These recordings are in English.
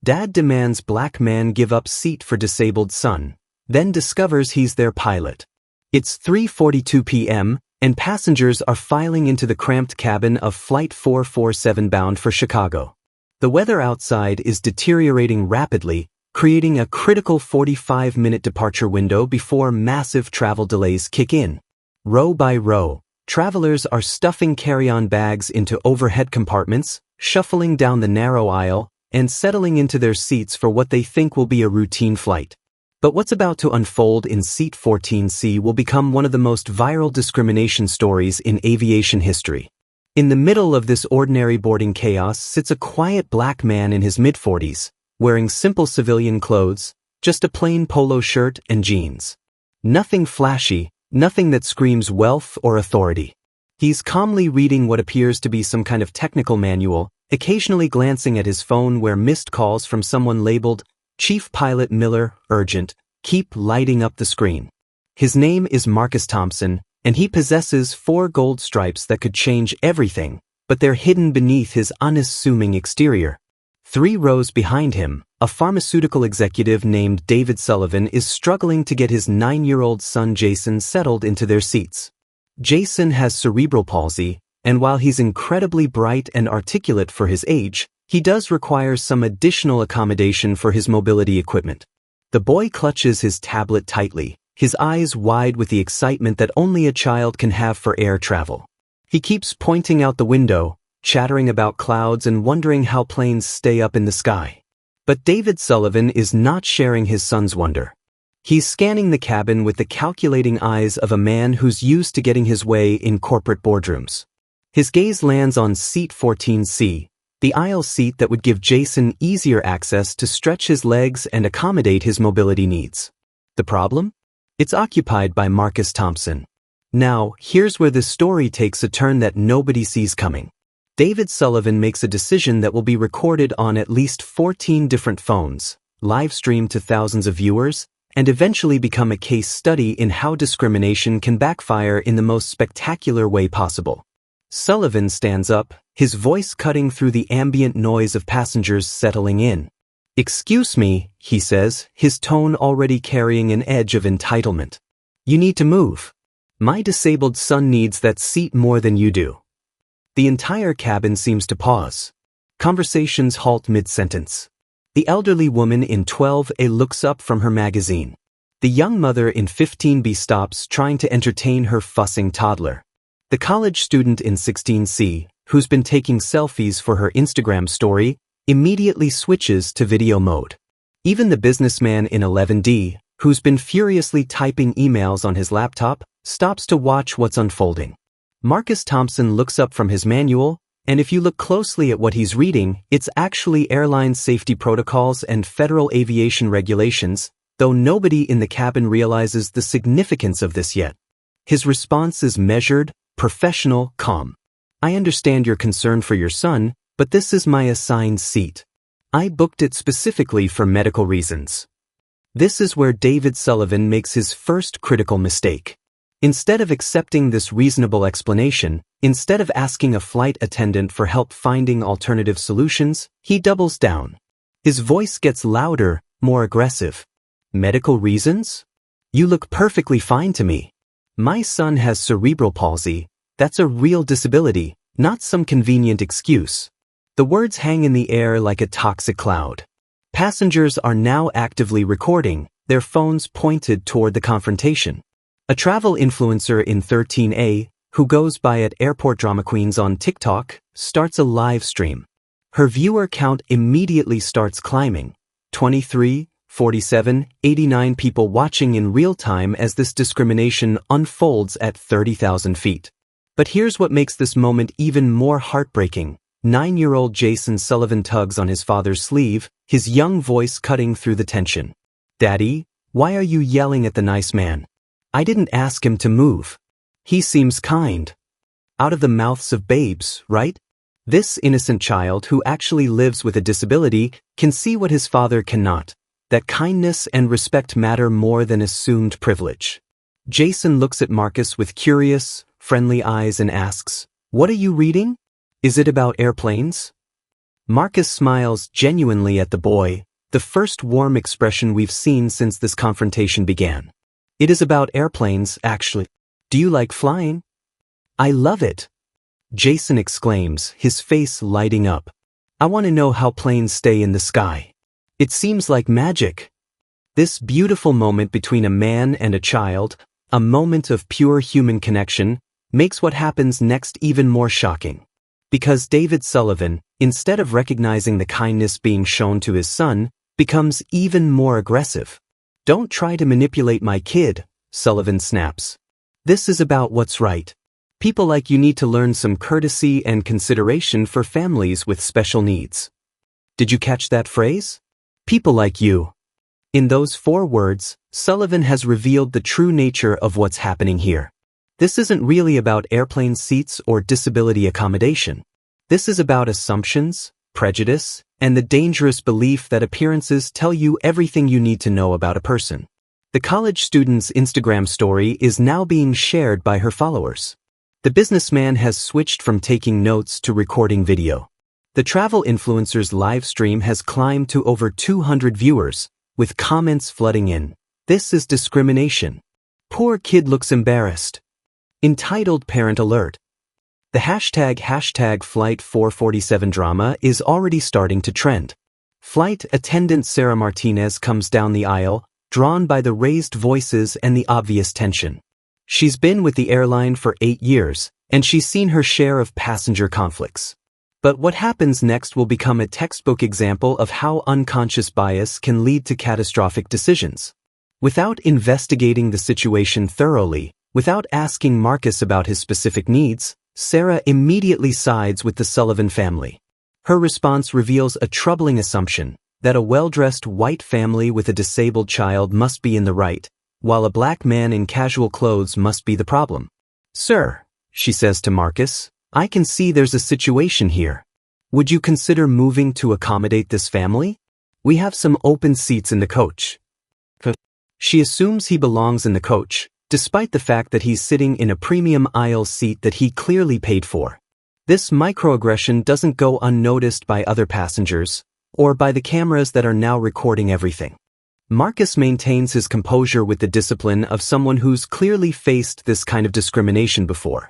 Dad demands black man give up seat for disabled son, then discovers he's their pilot. It's 3:42 p.m., and passengers are filing into the cramped cabin of Flight 447 bound for Chicago. The weather outside is deteriorating rapidly, creating a critical 45-minute departure window before massive travel delays kick in. Row by row, travelers are stuffing carry-on bags into overhead compartments, shuffling down the narrow aisle, and settling into their seats for what they think will be a routine flight. But what's about to unfold in Seat 14C will become one of the most viral discrimination stories in aviation history. In the middle of this ordinary boarding chaos sits a quiet black man in his mid-40s, wearing simple civilian clothes, just a plain polo shirt and jeans. Nothing flashy, nothing that screams wealth or authority. He's calmly reading what appears to be some kind of technical manual, occasionally glancing at his phone where missed calls from someone labeled Chief Pilot Miller, urgent, keep lighting up the screen. His name is Marcus Thompson, and he possesses 4 gold stripes that could change everything, but they're hidden beneath his unassuming exterior. 3 rows behind him, a pharmaceutical executive named David Sullivan is struggling to get his 9-year-old son Jason settled into their seats. Jason has cerebral palsy, and while he's incredibly bright and articulate for his age, he does require some additional accommodation for his mobility equipment. The boy clutches his tablet tightly, his eyes wide with the excitement that only a child can have for air travel. He keeps pointing out the window, chattering about clouds and wondering how planes stay up in the sky. But David Sullivan is not sharing his son's wonder. He's scanning the cabin with the calculating eyes of a man who's used to getting his way in corporate boardrooms. His gaze lands on Seat 14C, the aisle seat that would give Jason easier access to stretch his legs and accommodate his mobility needs. The problem? It's occupied by Marcus Thompson. Now, here's where the story takes a turn that nobody sees coming. David Sullivan makes a decision that will be recorded on at least 14 different phones, live-streamed to thousands of viewers, and eventually become a case study in how discrimination can backfire in the most spectacular way possible. Sullivan stands up, his voice cutting through the ambient noise of passengers settling in. "Excuse me," he says, his tone already carrying an edge of entitlement. "You need to move. My disabled son needs that seat more than you do." The entire cabin seems to pause. Conversations halt mid-sentence. The elderly woman in 12A looks up from her magazine. The young mother in 15B stops trying to entertain her fussing toddler. The college student in 16C, who's been taking selfies for her Instagram story, immediately switches to video mode. Even the businessman in 11D, who's been furiously typing emails on his laptop, stops to watch what's unfolding. Marcus Thompson looks up from his manual, and if you look closely at what he's reading, it's actually airline safety protocols and federal aviation regulations, though nobody in the cabin realizes the significance of this yet. His response is measured, professional, calm. "I understand your concern for your son, but this is my assigned seat. I booked it specifically for medical reasons." This is where David Sullivan makes his first critical mistake. Instead of accepting this reasonable explanation, instead of asking a flight attendant for help finding alternative solutions, he doubles down. His voice gets louder, more aggressive. "Medical reasons? You look perfectly fine to me. My son has cerebral palsy. That's a real disability, not some convenient excuse." The words hang in the air like a toxic cloud. Passengers are now actively recording, their phones pointed toward the confrontation. A travel influencer in 13A, who goes by at Airport Drama Queens on TikTok, starts a live stream. Her viewer count immediately starts climbing. 23, 47, 89 people watching in real time as this discrimination unfolds at 30,000 feet. But here's what makes this moment even more heartbreaking. 9-year-old Jason Sullivan tugs on his father's sleeve, his young voice cutting through the tension. "Daddy, why are you yelling at the nice man? I didn't ask him to move. He seems kind." Out of the mouths of babes, right? This innocent child who actually lives with a disability can see what his father cannot. That kindness and respect matter more than assumed privilege. Jason looks at Marcus with curious, friendly eyes and asks, "What are you reading? Is it about airplanes?" Marcus smiles genuinely at the boy, the first warm expression we've seen since this confrontation began. It is about airplanes, actually. Do you like flying? I love it. Jason exclaims, his face lighting up. I want to know how planes stay in the sky. It seems like magic. This beautiful moment between a man and a child, a moment of pure human connection, makes what happens next even more shocking. Because David Sullivan, instead of recognizing the kindness being shown to his son, becomes even more aggressive. Don't try to manipulate my kid, Sullivan snaps. This is about what's right. People like you need to learn some courtesy and consideration for families with special needs. Did you catch that phrase? People like you. In those 4 words, Sullivan has revealed the true nature of what's happening here. This isn't really about airplane seats or disability accommodation. This is about assumptions, prejudice, and the dangerous belief that appearances tell you everything you need to know about a person. The college student's Instagram story is now being shared by her followers. The businessman has switched from taking notes to recording video. The travel influencer's live stream has climbed to over 200 viewers, with comments flooding in. This is discrimination. Poor kid looks embarrassed. Entitled parent alert. The hashtag Flight 447 drama is already starting to trend. Flight attendant Sarah Martinez comes down the aisle, drawn by the raised voices and the obvious tension. She's been with the airline for 8 years, and she's seen her share of passenger conflicts. But what happens next will become a textbook example of how unconscious bias can lead to catastrophic decisions. Without investigating the situation thoroughly, without asking Marcus about his specific needs, Sarah immediately sides with the Sullivan family. Her response reveals a troubling assumption, that a well-dressed white family with a disabled child must be in the right, while a black man in casual clothes must be the problem. Sir, she says to Marcus, I can see there's a situation here. Would you consider moving to accommodate this family? We have some open seats in the coach. She assumes he belongs in the coach, despite the fact that he's sitting in a premium aisle seat that he clearly paid for. This microaggression doesn't go unnoticed by other passengers, or by the cameras that are now recording everything. Marcus maintains his composure with the discipline of someone who's clearly faced this kind of discrimination before.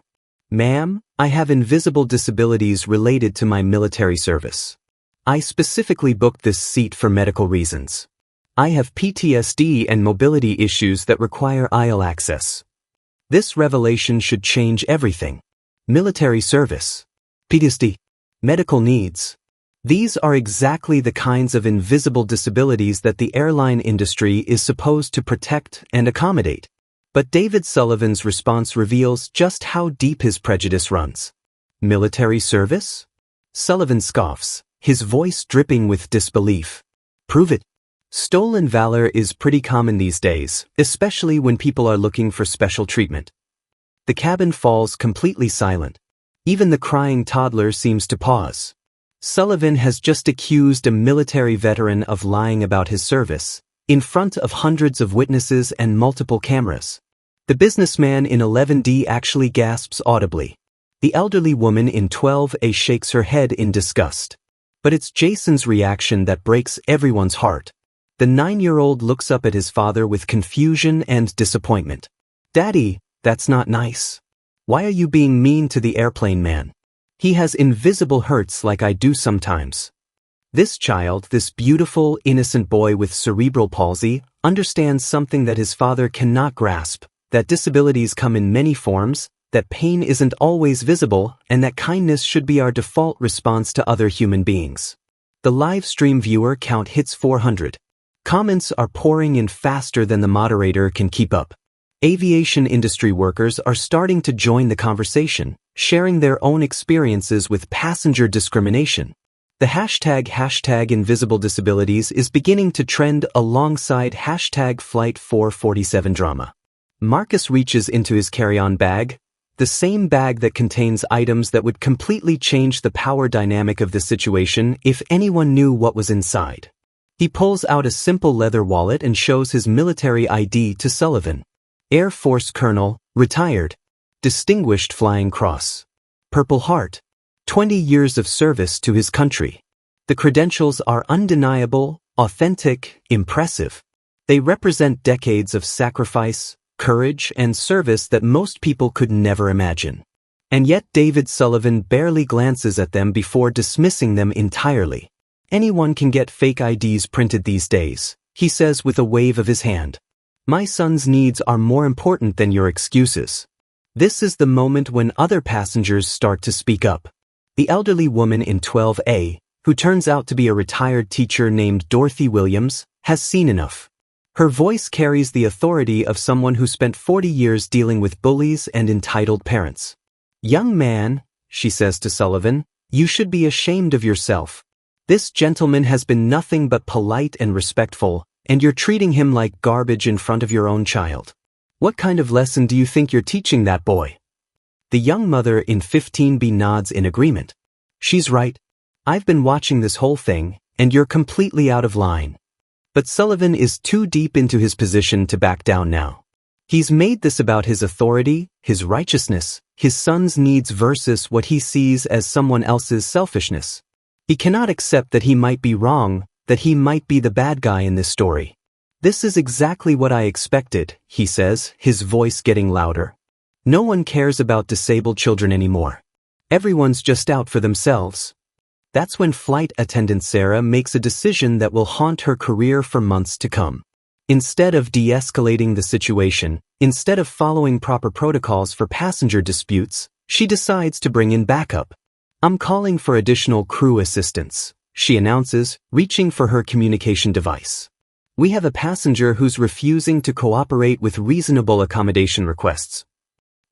Ma'am, I have invisible disabilities related to my military service. I specifically booked this seat for medical reasons. I have PTSD and mobility issues that require aisle access. This revelation should change everything. Military service, PTSD, medical needs. These are exactly the kinds of invisible disabilities that the airline industry is supposed to protect and accommodate. But David Sullivan's response reveals just how deep his prejudice runs. Military service? Sullivan scoffs, his voice dripping with disbelief. Prove it. Stolen valor is pretty common these days, especially when people are looking for special treatment. The cabin falls completely silent. Even the crying toddler seems to pause. Sullivan has just accused a military veteran of lying about his service, in front of hundreds of witnesses and multiple cameras. The businessman in 11D actually gasps audibly. The elderly woman in 12A shakes her head in disgust. But it's Jason's reaction that breaks everyone's heart. The 9-year-old looks up at his father with confusion and disappointment. Daddy, that's not nice. Why are you being mean to the airplane man? He has invisible hurts like I do sometimes. This child, this beautiful, innocent boy with cerebral palsy, understands something that his father cannot grasp, that disabilities come in many forms, that pain isn't always visible, and that kindness should be our default response to other human beings. The live stream viewer count hits 400. Comments are pouring in faster than the moderator can keep up. Aviation industry workers are starting to join the conversation, sharing their own experiences with passenger discrimination. The hashtag invisible disabilities is beginning to trend alongside hashtag Flight 447 drama. Marcus reaches into his carry-on bag, the same bag that contains items that would completely change the power dynamic of the situation if anyone knew what was inside. He pulls out a simple leather wallet and shows his military ID to Sullivan. Air Force Colonel, retired. Distinguished Flying Cross. Purple Heart. 20 years of service to his country. The credentials are undeniable, authentic, impressive. They represent decades of sacrifice, courage, and service that most people could never imagine. And yet David Sullivan barely glances at them before dismissing them entirely. Anyone can get fake IDs printed these days, he says with a wave of his hand. My son's needs are more important than your excuses. This is the moment when other passengers start to speak up. The elderly woman in 12A, who turns out to be a retired teacher named Dorothy Williams, has seen enough. Her voice carries the authority of someone who spent 40 years dealing with bullies and entitled parents. Young man, she says to Sullivan, you should be ashamed of yourself. This gentleman has been nothing but polite and respectful, and you're treating him like garbage in front of your own child. What kind of lesson do you think you're teaching that boy? The young mother in 15B nods in agreement. She's right. I've been watching this whole thing, and you're completely out of line. But Sullivan is too deep into his position to back down now. He's made this about his authority, his righteousness, his son's needs versus what he sees as someone else's selfishness. He cannot accept that he might be wrong, that he might be the bad guy in this story. This is exactly what I expected, he says, his voice getting louder. No one cares about disabled children anymore. Everyone's just out for themselves. That's when flight attendant Sarah makes a decision that will haunt her career for months to come. Instead of de-escalating the situation, instead of following proper protocols for passenger disputes, she decides to bring in backup. I'm calling for additional crew assistance, she announces, reaching for her communication device. We have a passenger who's refusing to cooperate with reasonable accommodation requests.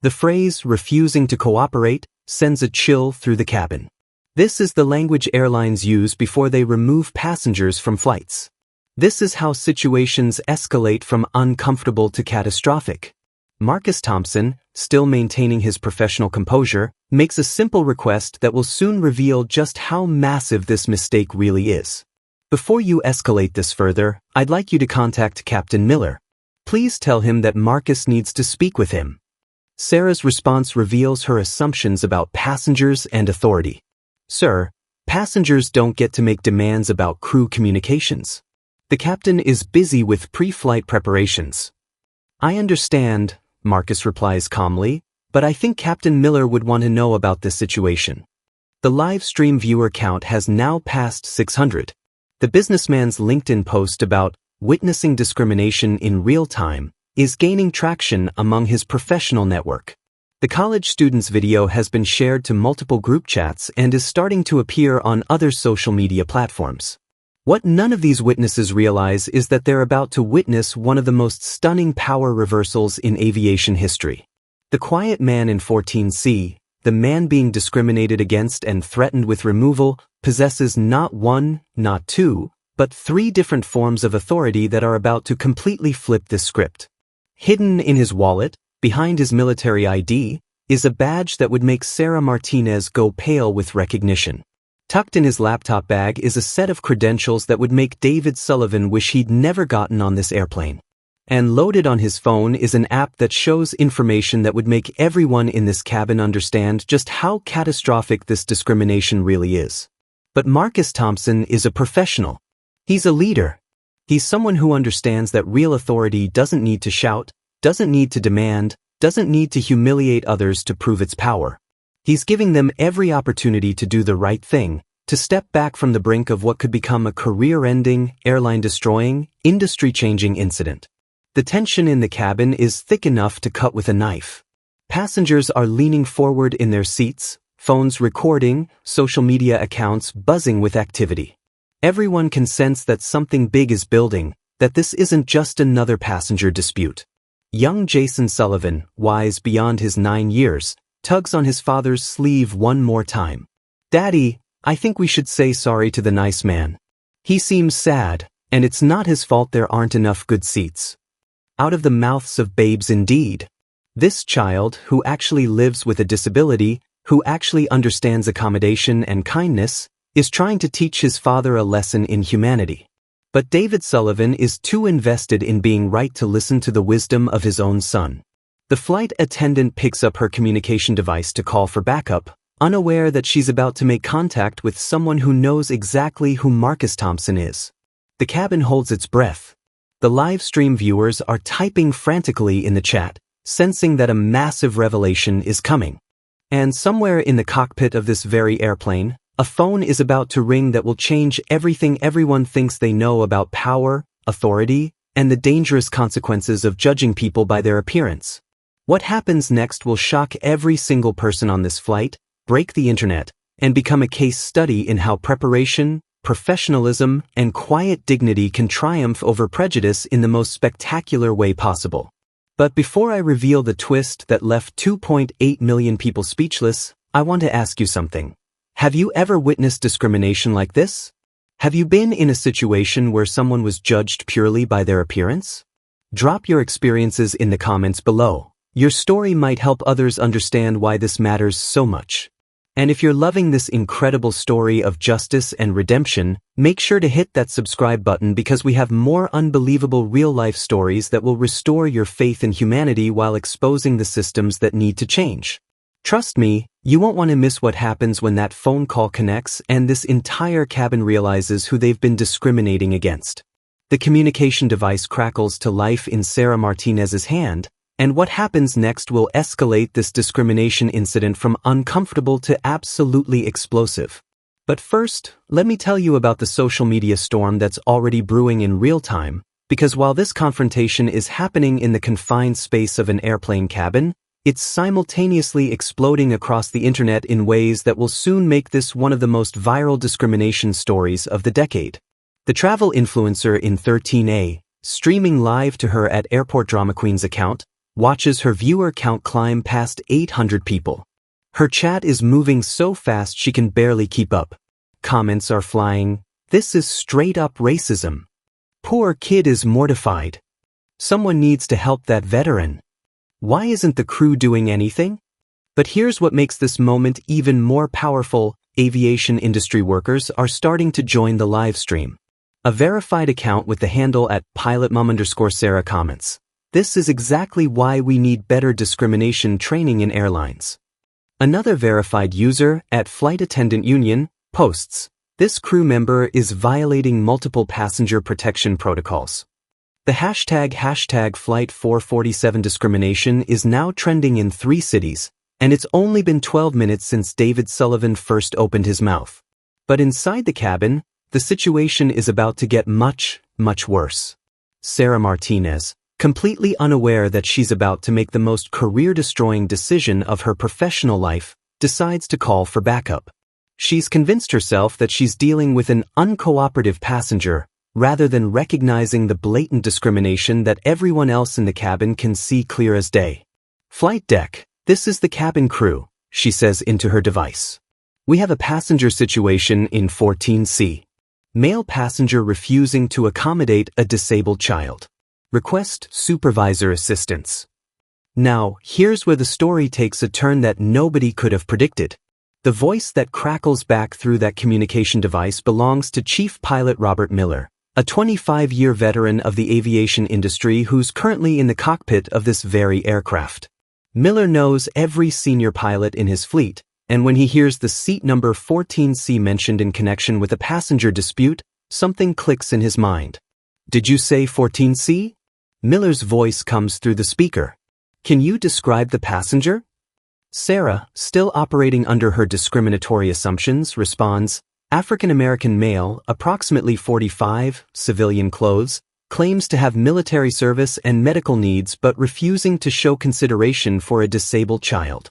The phrase, refusing to cooperate, sends a chill through the cabin. This is the language airlines use before they remove passengers from flights. This is how situations escalate from uncomfortable to catastrophic. Marcus Thompson, still maintaining his professional composure, makes a simple request that will soon reveal just how massive this mistake really is. Before you escalate this further, I'd like you to contact Captain Miller. Please tell him that Marcus needs to speak with him. Sarah's response reveals her assumptions about passengers and authority. Sir, passengers don't get to make demands about crew communications. The captain is busy with pre-flight preparations. I understand, Marcus replies calmly, but I think Captain Miller would want to know about this situation. The live stream viewer count has now passed 600. The businessman's LinkedIn post about witnessing discrimination in real time is gaining traction among his professional network. The college student's video has been shared to multiple group chats and is starting to appear on other social media platforms. What none of these witnesses realize is that they're about to witness one of the most stunning power reversals in aviation history. The quiet man in 14C, the man being discriminated against and threatened with removal, possesses not one, not two, but three different forms of authority that are about to completely flip this script. Hidden in his wallet, behind his military ID, is a badge that would make Sarah Martinez go pale with recognition. Tucked in his laptop bag is a set of credentials that would make David Sullivan wish he'd never gotten on this airplane. And loaded on his phone is an app that shows information that would make everyone in this cabin understand just how catastrophic this discrimination really is. But Marcus Thompson is a professional. He's a leader. He's someone who understands that real authority doesn't need to shout, doesn't need to demand, doesn't need to humiliate others to prove its power. He's giving them every opportunity to do the right thing, to step back from the brink of what could become a career-ending, airline-destroying, industry-changing incident. The tension in the cabin is thick enough to cut with a knife. Passengers are leaning forward in their seats, phones recording, social media accounts buzzing with activity. Everyone can sense that something big is building, that this isn't just another passenger dispute. Young Jason Sullivan, wise beyond his 9 years, tugs on his father's sleeve one more time. Daddy, I think we should say sorry to the nice man. He seems sad, and it's not his fault there aren't enough good seats. Out of the mouths of babes indeed. This child, who actually lives with a disability, who actually understands accommodation and kindness, is trying to teach his father a lesson in humanity. But David Sullivan is too invested in being right to listen to the wisdom of his own son. The flight attendant picks up her communication device to call for backup, unaware that she's about to make contact with someone who knows exactly who Marcus Thompson is. The cabin holds its breath. The live stream viewers are typing frantically in the chat, sensing that a massive revelation is coming. And somewhere in the cockpit of this very airplane, a phone is about to ring that will change everything everyone thinks they know about power, authority, and the dangerous consequences of judging people by their appearance. What happens next will shock every single person on this flight, break the internet, and become a case study in how preparation, professionalism, and quiet dignity can triumph over prejudice in the most spectacular way possible. But before I reveal the twist that left 2.8 million people speechless, I want to ask you something. Have you ever witnessed discrimination like this? Have you been in a situation where someone was judged purely by their appearance? Drop your experiences in the comments below. Your story might help others understand why this matters so much. And if you're loving this incredible story of justice and redemption, make sure to hit that subscribe button because we have more unbelievable real-life stories that will restore your faith in humanity while exposing the systems that need to change. Trust me, you won't want to miss what happens when that phone call connects and this entire cabin realizes who they've been discriminating against. The communication device crackles to life in Sarah Martinez's hand, and what happens next will escalate this discrimination incident from uncomfortable to absolutely explosive. But first, let me tell you about the social media storm that's already brewing in real time, because while this confrontation is happening in the confined space of an airplane cabin, it's simultaneously exploding across the internet in ways that will soon make this one of the most viral discrimination stories of the decade. The travel influencer in 13A, streaming live to her at Airport Drama Queen's account, watches her viewer count climb past 800 people. Her chat is moving so fast she can barely keep up. Comments are flying. This is straight up racism. Poor kid is mortified. Someone needs to help that veteran. Why isn't the crew doing anything? But here's what makes this moment even more powerful. Aviation industry workers are starting to join the live stream. A verified account with the handle at pilotmom_Sarah comments, "This is exactly why we need better discrimination training in airlines." Another verified user at Flight Attendant Union posts, "This crew member is violating multiple passenger protection protocols." The hashtag Flight 447 discrimination is now trending in 3 cities, and it's only been 12 minutes since David Sullivan first opened his mouth. But inside the cabin, the situation is about to get much, much worse. Sarah Martinez, completely unaware that she's about to make the most career-destroying decision of her professional life, decides to call for backup. She's convinced herself that she's dealing with an uncooperative passenger, rather than recognizing the blatant discrimination that everyone else in the cabin can see clear as day. "Flight deck, this is the cabin crew," she says into her device. "We have a passenger situation in 14C. Male passenger refusing to accommodate a disabled child. Request supervisor assistance." Now, here's where the story takes a turn that nobody could have predicted. The voice that crackles back through that communication device belongs to Chief Pilot Robert Miller, a 25-year veteran of the aviation industry who's currently in the cockpit of this very aircraft. Miller knows every senior pilot in his fleet, and when he hears the seat number 14C mentioned in connection with a passenger dispute, something clicks in his mind. "Did you say 14C? Miller's voice comes through the speaker. "Can you describe the passenger?" Sarah, still operating under her discriminatory assumptions, responds, "African American male, approximately 45, civilian clothes, claims to have military service and medical needs but refusing to show consideration for a disabled child."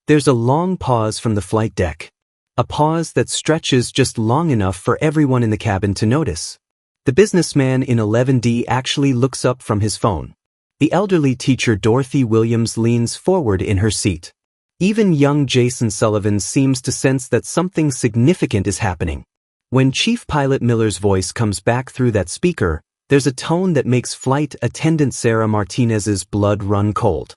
There's a long pause from the flight deck. A pause that stretches just long enough for everyone in the cabin to notice. The businessman in 11D actually looks up from his phone. The elderly teacher Dorothy Williams leans forward in her seat. Even young Jason Sullivan seems to sense that something significant is happening. When Chief Pilot Miller's voice comes back through that speaker, there's a tone that makes Flight Attendant Sarah Martinez's blood run cold.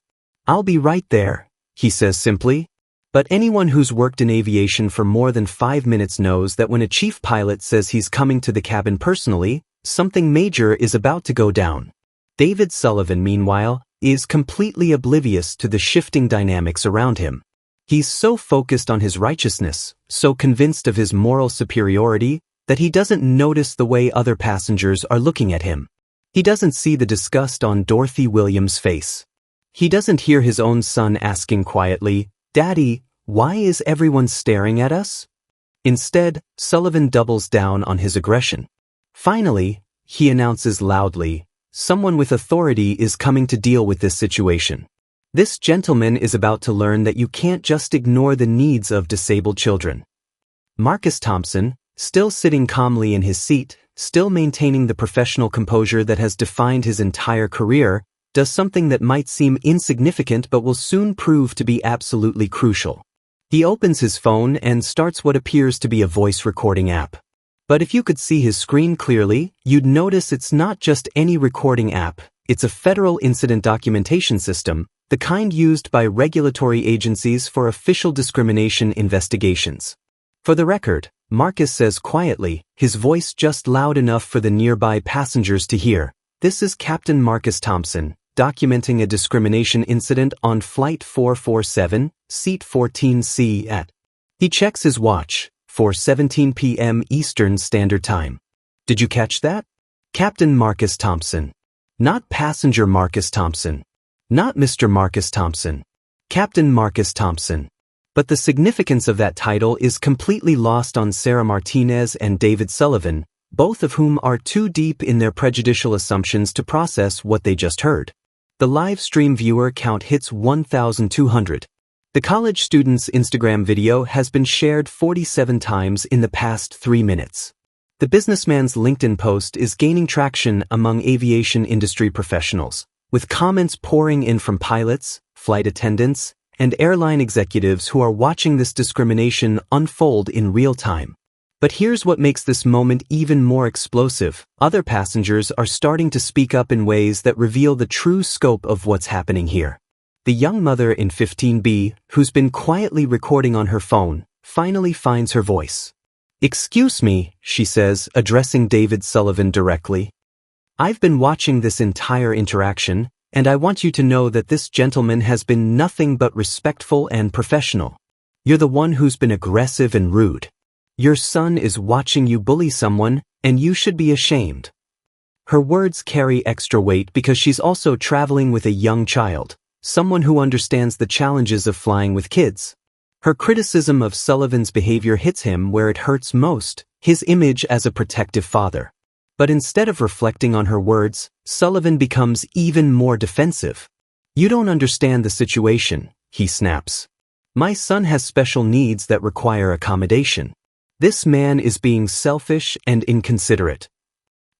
"I'll be right there," he says simply. But anyone who's worked in aviation for more than 5 minutes knows that when a chief pilot says he's coming to the cabin personally, something major is about to go down. David Sullivan, meanwhile, is completely oblivious to the shifting dynamics around him. He's so focused on his righteousness, so convinced of his moral superiority, that he doesn't notice the way other passengers are looking at him. He doesn't see the disgust on Dorothy Williams' face. He doesn't hear his own son asking quietly, "Daddy, why is everyone staring at us?" Instead, Sullivan doubles down on his aggression. Finally, he announces loudly, "Someone with authority is coming to deal with this situation." This gentleman is about to learn that you can't just ignore the needs of disabled children. Marcus Thompson, still sitting calmly in his seat, still maintaining the professional composure that has defined his entire career, does something that might seem insignificant but will soon prove to be absolutely crucial. He opens his phone and starts what appears to be a voice recording app. But if you could see his screen clearly, you'd notice it's not just any recording app, it's a federal incident documentation system, the kind used by regulatory agencies for official discrimination investigations. For the record, Marcus says quietly, his voice just loud enough for the nearby passengers to hear, "This is Captain Marcus Thompson, documenting a discrimination incident on Flight 447, Seat 14C at..." He checks his watch, 4:17 p.m. Eastern Standard Time. Did you catch that? Captain Marcus Thompson. Not Passenger Marcus Thompson. Not Mr. Marcus Thompson. Captain Marcus Thompson. But the significance of that title is completely lost on Sarah Martinez and David Sullivan, both of whom are too deep in their prejudicial assumptions to process what they just heard. The live stream viewer count hits 1,200. The college student's Instagram video has been shared 47 times in the past 3 minutes. The businessman's LinkedIn post is gaining traction among aviation industry professionals, with comments pouring in from pilots, flight attendants, and airline executives who are watching this discrimination unfold in real time. But here's what makes this moment even more explosive. Other passengers are starting to speak up in ways that reveal the true scope of what's happening here. The young mother in 15B, who's been quietly recording on her phone, finally finds her voice. "Excuse me," she says, addressing David Sullivan directly. "I've been watching this entire interaction, and I want you to know that this gentleman has been nothing but respectful and professional. You're the one who's been aggressive and rude. Your son is watching you bully someone, and you should be ashamed." Her words carry extra weight because she's also traveling with a young child, someone who understands the challenges of flying with kids. Her criticism of Sullivan's behavior hits him where it hurts most, his image as a protective father. But instead of reflecting on her words, Sullivan becomes even more defensive. "You don't understand the situation," he snaps. "My son has special needs that require accommodation. This man is being selfish and inconsiderate."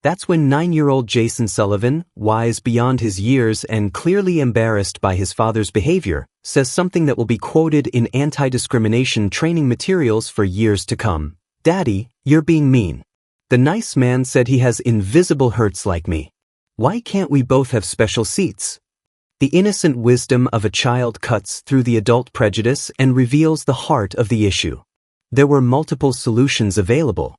That's when 9-year-old Jason Sullivan, wise beyond his years and clearly embarrassed by his father's behavior, says something that will be quoted in anti-discrimination training materials for years to come. "Daddy, you're being mean. The nice man said he has invisible hurts like me. Why can't we both have special seats?" The innocent wisdom of a child cuts through the adult prejudice and reveals the heart of the issue. There were multiple solutions available.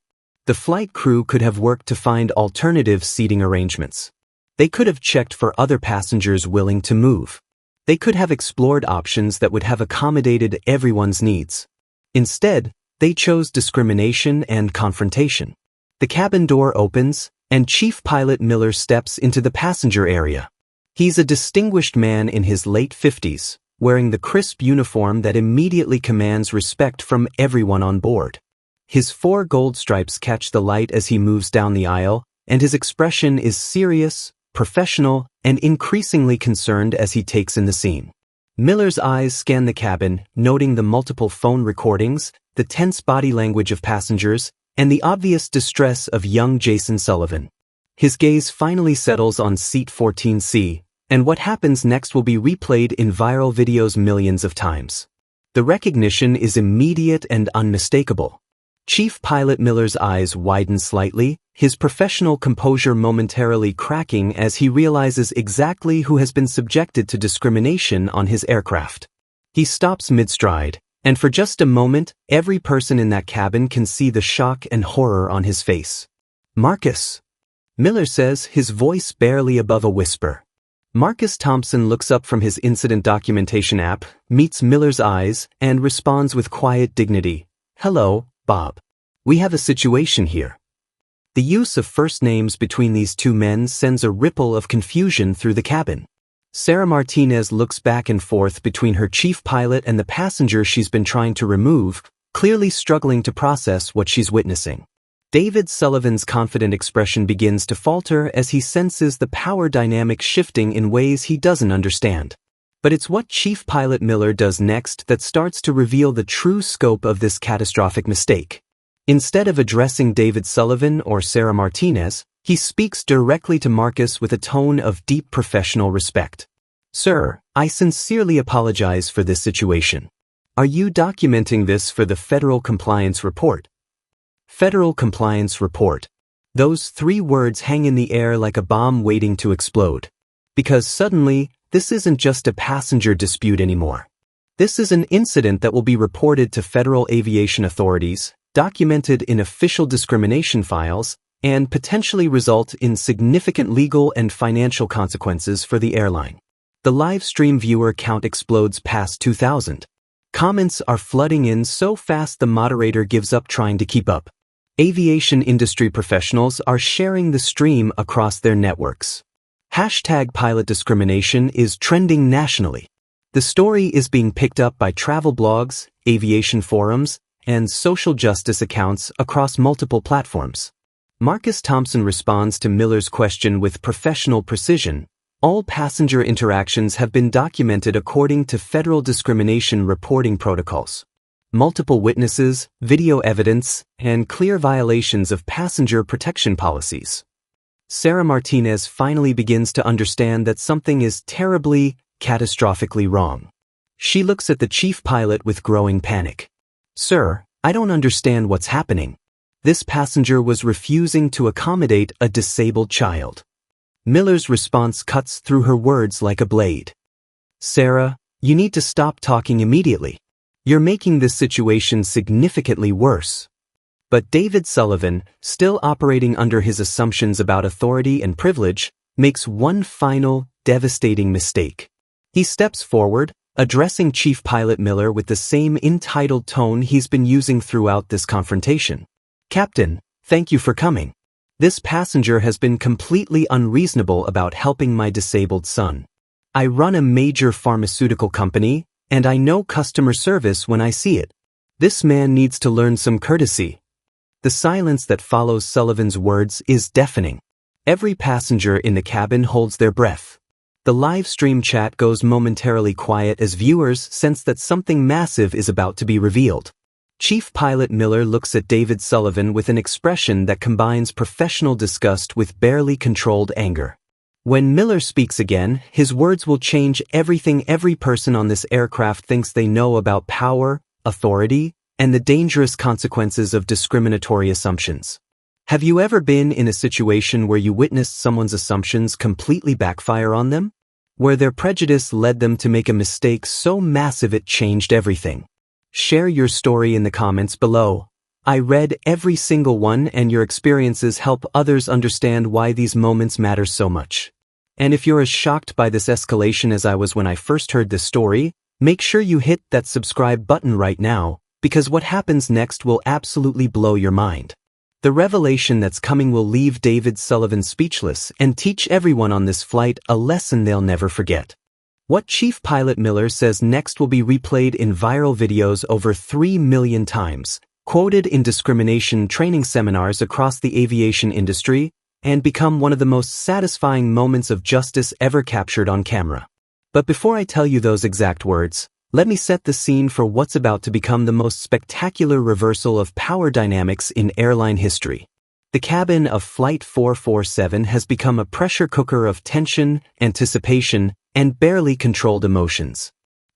The flight crew could have worked to find alternative seating arrangements. They could have checked for other passengers willing to move. They could have explored options that would have accommodated everyone's needs. Instead, they chose discrimination and confrontation. The cabin door opens, and Chief Pilot Miller steps into the passenger area. He's a distinguished man in his late 50s, wearing the crisp uniform that immediately commands respect from everyone on board. His 4 gold stripes catch the light as he moves down the aisle, and his expression is serious, professional, and increasingly concerned as he takes in the scene. Miller's eyes scan the cabin, noting the multiple phone recordings, the tense body language of passengers, and the obvious distress of young Jason Sullivan. His gaze finally settles on Seat 14C, and what happens next will be replayed in viral videos millions of times. The recognition is immediate and unmistakable. Chief Pilot Miller's eyes widen slightly, his professional composure momentarily cracking as he realizes exactly who has been subjected to discrimination on his aircraft. He stops mid-stride, and for just a moment, every person in that cabin can see the shock and horror on his face. "Marcus," Miller says, his voice barely above a whisper. Marcus Thompson looks up from his incident documentation app, meets Miller's eyes, and responds with quiet dignity. "Hello, Bob. We have a situation here." The use of first names between these two men sends a ripple of confusion through the cabin. Sarah Martinez looks back and forth between her chief pilot and the passenger she's been trying to remove, clearly struggling to process what she's witnessing. David Sullivan's confident expression begins to falter as he senses the power dynamic shifting in ways he doesn't understand. But it's what Chief Pilot Miller does next that starts to reveal the true scope of this catastrophic mistake. Instead of addressing David Sullivan or Sarah Martinez, he speaks directly to Marcus with a tone of deep professional respect. "Sir, I sincerely apologize for this situation. Are you documenting this for the Federal Compliance Report?" Federal Compliance Report. Those three words hang in the air like a bomb waiting to explode. Because suddenly, this isn't just a passenger dispute anymore. This is an incident that will be reported to federal aviation authorities, documented in official discrimination files, and potentially result in significant legal and financial consequences for the airline. The live stream viewer count explodes past 2,000. Comments are flooding in so fast the moderator gives up trying to keep up. Aviation industry professionals are sharing the stream across their networks. Hashtag pilot discrimination is trending nationally. The story is being picked up by travel blogs, aviation forums, and social justice accounts across multiple platforms. Marcus Thompson responds to Miller's question with professional precision. All passenger interactions have been documented according to federal discrimination reporting protocols. Multiple witnesses, video evidence, and clear violations of passenger protection policies. Sarah Martinez finally begins to understand that something is terribly, catastrophically wrong. She looks at the chief pilot with growing panic. "Sir, I don't understand what's happening. This passenger was refusing to accommodate a disabled child." Miller's response cuts through her words like a blade. "Sarah, you need to stop talking immediately. You're making this situation significantly worse." But David Sullivan, still operating under his assumptions about authority and privilege, makes one final, devastating mistake. He steps forward, addressing Chief Pilot Miller with the same entitled tone he's been using throughout this confrontation. "Captain, thank you for coming. This passenger has been completely unreasonable about helping my disabled son. I run a major pharmaceutical company, and I know customer service when I see it. This man needs to learn some courtesy." The silence that follows Sullivan's words is deafening. Every passenger in the cabin holds their breath. The live stream chat goes momentarily quiet as viewers sense that something massive is about to be revealed. Chief Pilot Miller looks at David Sullivan with an expression that combines professional disgust with barely controlled anger. When Miller speaks again, his words will change everything every person on this aircraft thinks they know about power, authority, and the dangerous consequences of discriminatory assumptions. Have you ever been in a situation where you witnessed someone's assumptions completely backfire on them? Where their prejudice led them to make a mistake so massive it changed everything? Share your story in the comments below. I read every single one, and your experiences help others understand why these moments matter so much. And if you're as shocked by this escalation as I was when I first heard this story, make sure you hit that subscribe button right now, because what happens next will absolutely blow your mind. The revelation that's coming will leave David Sullivan speechless and teach everyone on this flight a lesson they'll never forget. What Chief Pilot Miller says next will be replayed in viral videos over 3 million times, quoted in discrimination training seminars across the aviation industry, and become one of the most satisfying moments of justice ever captured on camera. But before I tell you those exact words, let me set the scene for what's about to become the most spectacular reversal of power dynamics in airline history. The cabin of Flight 447 has become a pressure cooker of tension, anticipation, and barely controlled emotions.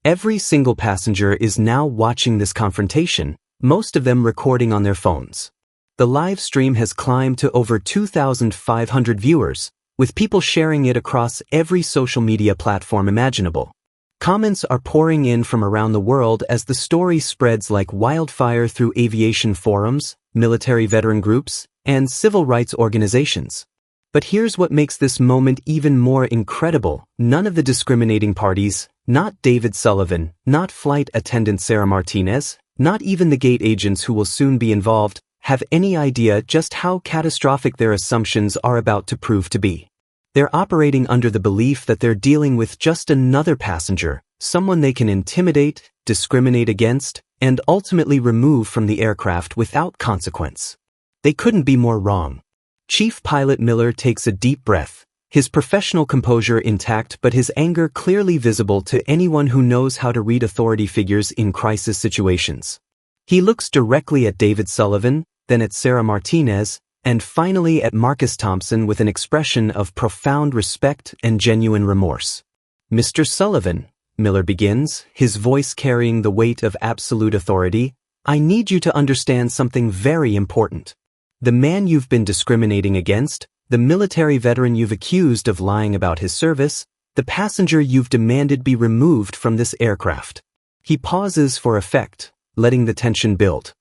Every single passenger is now watching this confrontation, most of them recording on their phones. The live stream has climbed to over 2,500 viewers, with people sharing it across every social media platform imaginable. Comments are pouring in from around the world as the story spreads like wildfire through aviation forums, military veteran groups, and civil rights organizations. But here's what makes this moment even more incredible. None of the discriminating parties, not David Sullivan, not flight attendant Sarah Martinez, not even the gate agents who will soon be involved, have any idea just how catastrophic their assumptions are about to prove to be. They're operating under the belief that they're dealing with just another passenger, someone they can intimidate, discriminate against, and ultimately remove from the aircraft without consequence. They couldn't be more wrong. Chief Pilot Miller takes a deep breath, his professional composure intact but his anger clearly visible to anyone who knows how to read authority figures in crisis situations. He looks directly at David Sullivan, then at Sarah Martinez, and finally at Marcus Thompson with an expression of profound respect and genuine remorse. "Mr. Sullivan," Miller begins, his voice carrying the weight of absolute authority, "I need you to understand something very important. The man you've been discriminating against, the military veteran you've accused of lying about his service, the passenger you've demanded be removed from this aircraft." He pauses for effect, letting the tension build.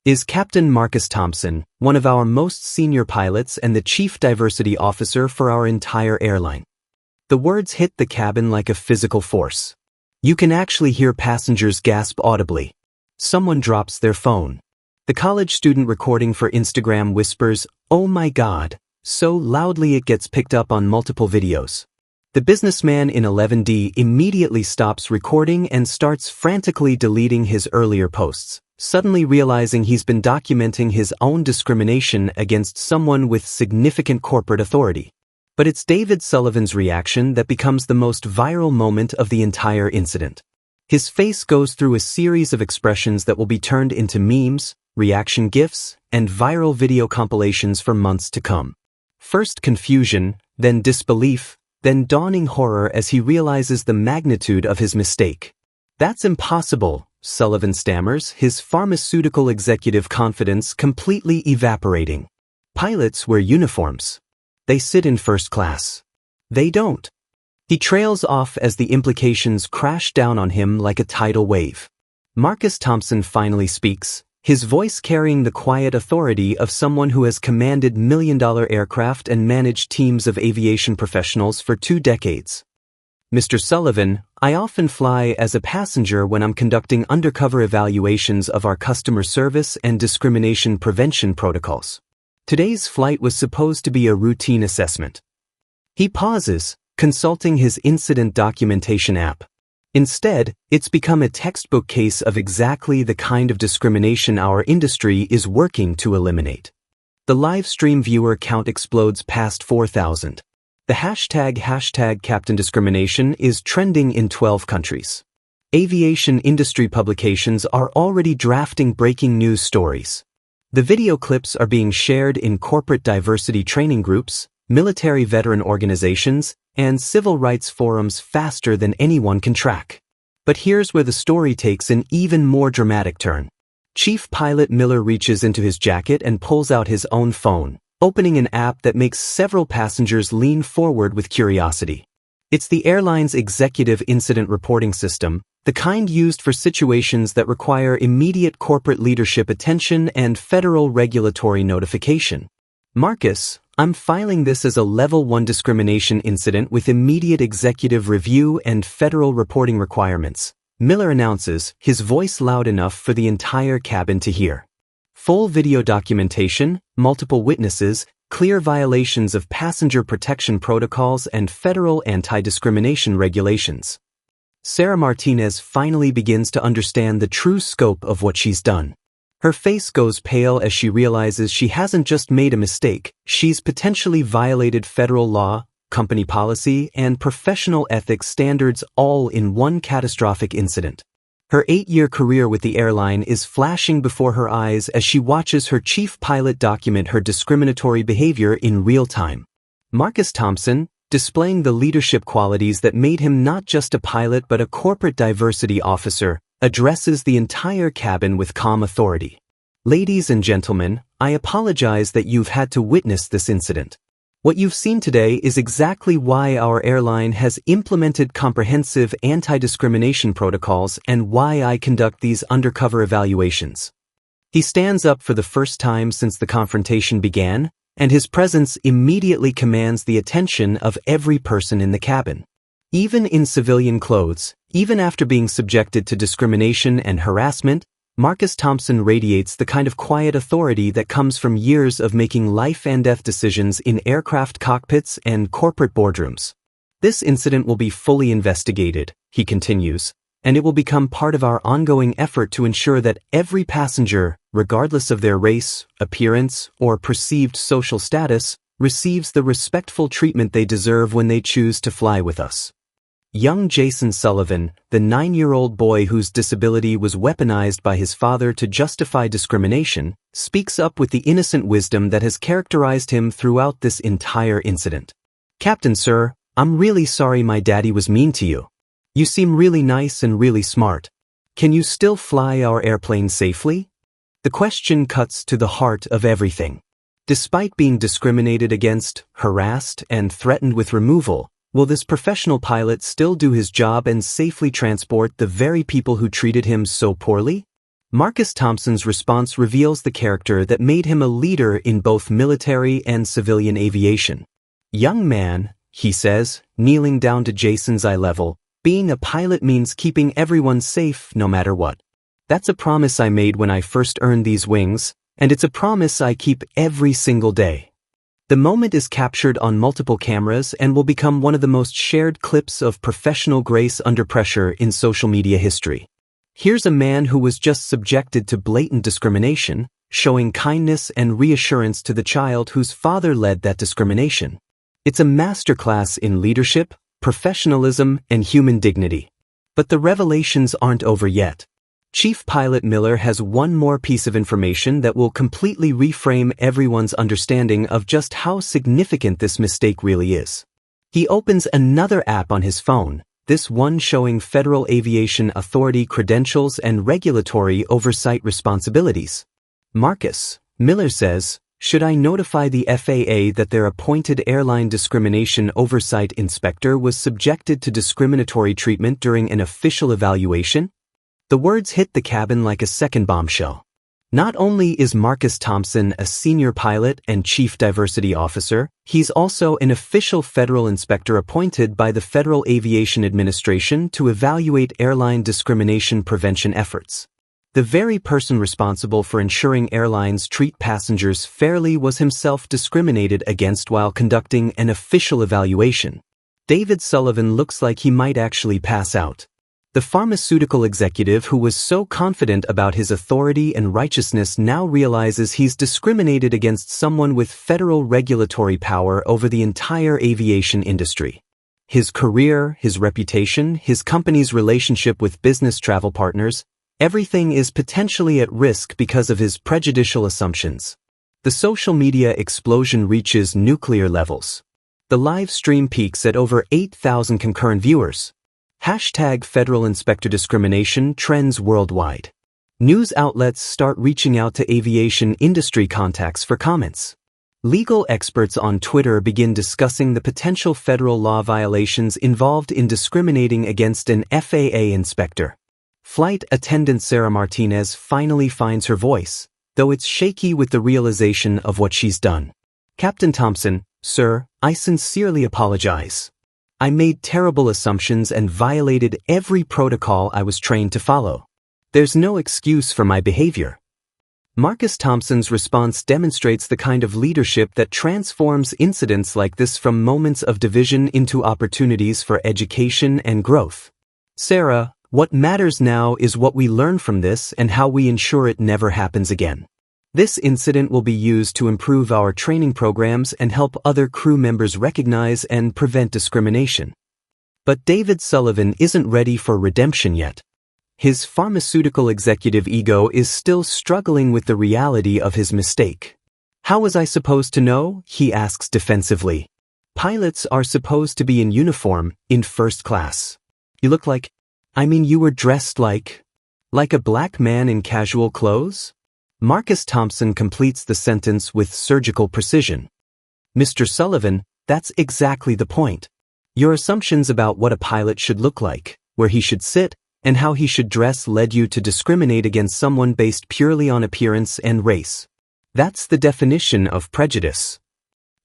"Is Captain Marcus Thompson, one of our most senior pilots and the chief diversity officer for our entire airline." The words hit the cabin like a physical force. You can actually hear passengers gasp audibly. Someone drops their phone. The college student recording for Instagram whispers, "Oh my God," so loudly it gets picked up on multiple videos. The businessman in 11D immediately stops recording and starts frantically deleting his earlier posts, suddenly realizing he's been documenting his own discrimination against someone with significant corporate authority. But it's David Sullivan's reaction that becomes the most viral moment of the entire incident. His face goes through a series of expressions that will be turned into memes, reaction GIFs, and viral video compilations for months to come. First confusion, then disbelief, then dawning horror as he realizes the magnitude of his mistake. "That's impossible," Sullivan stammers, his pharmaceutical executive confidence completely evaporating. "Pilots wear uniforms. They sit in first class. They don't." He trails off as the implications crash down on him like a tidal wave. Marcus Thompson finally speaks, his voice carrying the quiet authority of someone who has commanded million-dollar aircraft and managed teams of aviation professionals for 2 decades. "Mr. Sullivan, I often fly as a passenger when I'm conducting undercover evaluations of our customer service and discrimination prevention protocols. Today's flight was supposed to be a routine assessment." He pauses, consulting his incident documentation app. Instead, it's become a textbook case of exactly the kind of discrimination our industry is working to eliminate. The live stream viewer count explodes past 4,000. The hashtag #CaptainDiscrimination is trending in 12 countries. Aviation industry publications are already drafting breaking news stories. The video clips are being shared in corporate diversity training groups, military veteran organizations, and civil rights forums faster than anyone can track. But here's where the story takes an even more dramatic turn. Chief Pilot Miller reaches into his jacket and pulls out his own phone, opening an app that makes several passengers lean forward with curiosity. It's the airline's executive incident reporting system, the kind used for situations that require immediate corporate leadership attention and federal regulatory notification. "Marcus, I'm filing this as a Level 1 discrimination incident with immediate executive review and federal reporting requirements," Miller announces, his voice loud enough for the entire cabin to hear. Full video documentation, multiple witnesses, clear violations of passenger protection protocols and federal anti-discrimination regulations. Sarah Martinez finally begins to understand the true scope of what she's done. Her face goes pale as she realizes she hasn't just made a mistake, she's potentially violated federal law, company policy, and professional ethics standards all in one catastrophic incident. Her 8-year career with the airline is flashing before her eyes as she watches her chief pilot document her discriminatory behavior in real time. Marcus Thompson, displaying the leadership qualities that made him not just a pilot but a corporate diversity officer, addresses the entire cabin with calm authority. "Ladies and gentlemen, I apologize that you've had to witness this incident. What you've seen today is exactly why our airline has implemented comprehensive anti-discrimination protocols and why I conduct these undercover evaluations." He stands up for the first time since the confrontation began, and his presence immediately commands the attention of every person in the cabin. Even in civilian clothes, even after being subjected to discrimination and harassment, Marcus Thompson radiates the kind of quiet authority that comes from years of making life and death decisions in aircraft cockpits and corporate boardrooms. This incident will be fully investigated, he continues, and it will become part of our ongoing effort to ensure that every passenger, regardless of their race, appearance, or perceived social status, receives the respectful treatment they deserve when they choose to fly with us. Young Jason Sullivan, the 9-year-old boy whose disability was weaponized by his father to justify discrimination, speaks up with the innocent wisdom that has characterized him throughout this entire incident. "Captain, sir, I'm really sorry my daddy was mean to you. You seem really nice and really smart. Can you still fly our airplane safely?" The question cuts to the heart of everything. Despite being discriminated against, harassed, and threatened with removal, will this professional pilot still do his job and safely transport the very people who treated him so poorly? Marcus Thompson's response reveals the character that made him a leader in both military and civilian aviation. "Young man," he says, kneeling down to Jason's eye level, "being a pilot means keeping everyone safe no matter what. That's a promise I made when I first earned these wings, and it's a promise I keep every single day." The moment is captured on multiple cameras and will become one of the most shared clips of professional grace under pressure in social media history. Here's a man who was just subjected to blatant discrimination, showing kindness and reassurance to the child whose father led that discrimination. It's a masterclass in leadership, professionalism, and human dignity. But the revelations aren't over yet. Chief Pilot Miller has one more piece of information that will completely reframe everyone's understanding of just how significant this mistake really is. He opens another app on his phone, this one showing Federal Aviation Authority credentials and regulatory oversight responsibilities. "Marcus," Miller says, "should I notify the FAA that their appointed airline discrimination oversight inspector was subjected to discriminatory treatment during an official evaluation?" The words hit the cabin like a second bombshell. Not only is Marcus Thompson a senior pilot and chief diversity officer, he's also an official federal inspector appointed by the Federal Aviation Administration to evaluate airline discrimination prevention efforts. The very person responsible for ensuring airlines treat passengers fairly was himself discriminated against while conducting an official evaluation. David Sullivan looks like he might actually pass out. The pharmaceutical executive who was so confident about his authority and righteousness now realizes he's discriminated against someone with federal regulatory power over the entire aviation industry. His career, his reputation, his company's relationship with business travel partners, everything is potentially at risk because of his prejudicial assumptions. The social media explosion reaches nuclear levels. The live stream peaks at over 8,000 concurrent viewers. Hashtag Federal Inspector Discrimination trends worldwide. News outlets start reaching out to aviation industry contacts for comments. Legal experts on Twitter begin discussing the potential federal law violations involved in discriminating against an FAA inspector. Flight attendant Sarah Martinez finally finds her voice, though it's shaky with the realization of what she's done. "Captain Thompson, sir, I sincerely apologize. I made terrible assumptions and violated every protocol I was trained to follow. There's no excuse for my behavior." Marcus Thompson's response demonstrates the kind of leadership that transforms incidents like this from moments of division into opportunities for education and growth. "Sarah, what matters now is what we learn from this and how we ensure it never happens again. This incident will be used to improve our training programs and help other crew members recognize and prevent discrimination." But David Sullivan isn't ready for redemption yet. His pharmaceutical executive ego is still struggling with the reality of his mistake. "How was I supposed to know?" he asks defensively. "Pilots are supposed to be in uniform, in first class. You look like, you were dressed like a black man in casual clothes?" Marcus Thompson completes the sentence with surgical precision. "Mr. Sullivan, that's exactly the point. Your assumptions about what a pilot should look like, where he should sit, and how he should dress led you to discriminate against someone based purely on appearance and race. That's the definition of prejudice.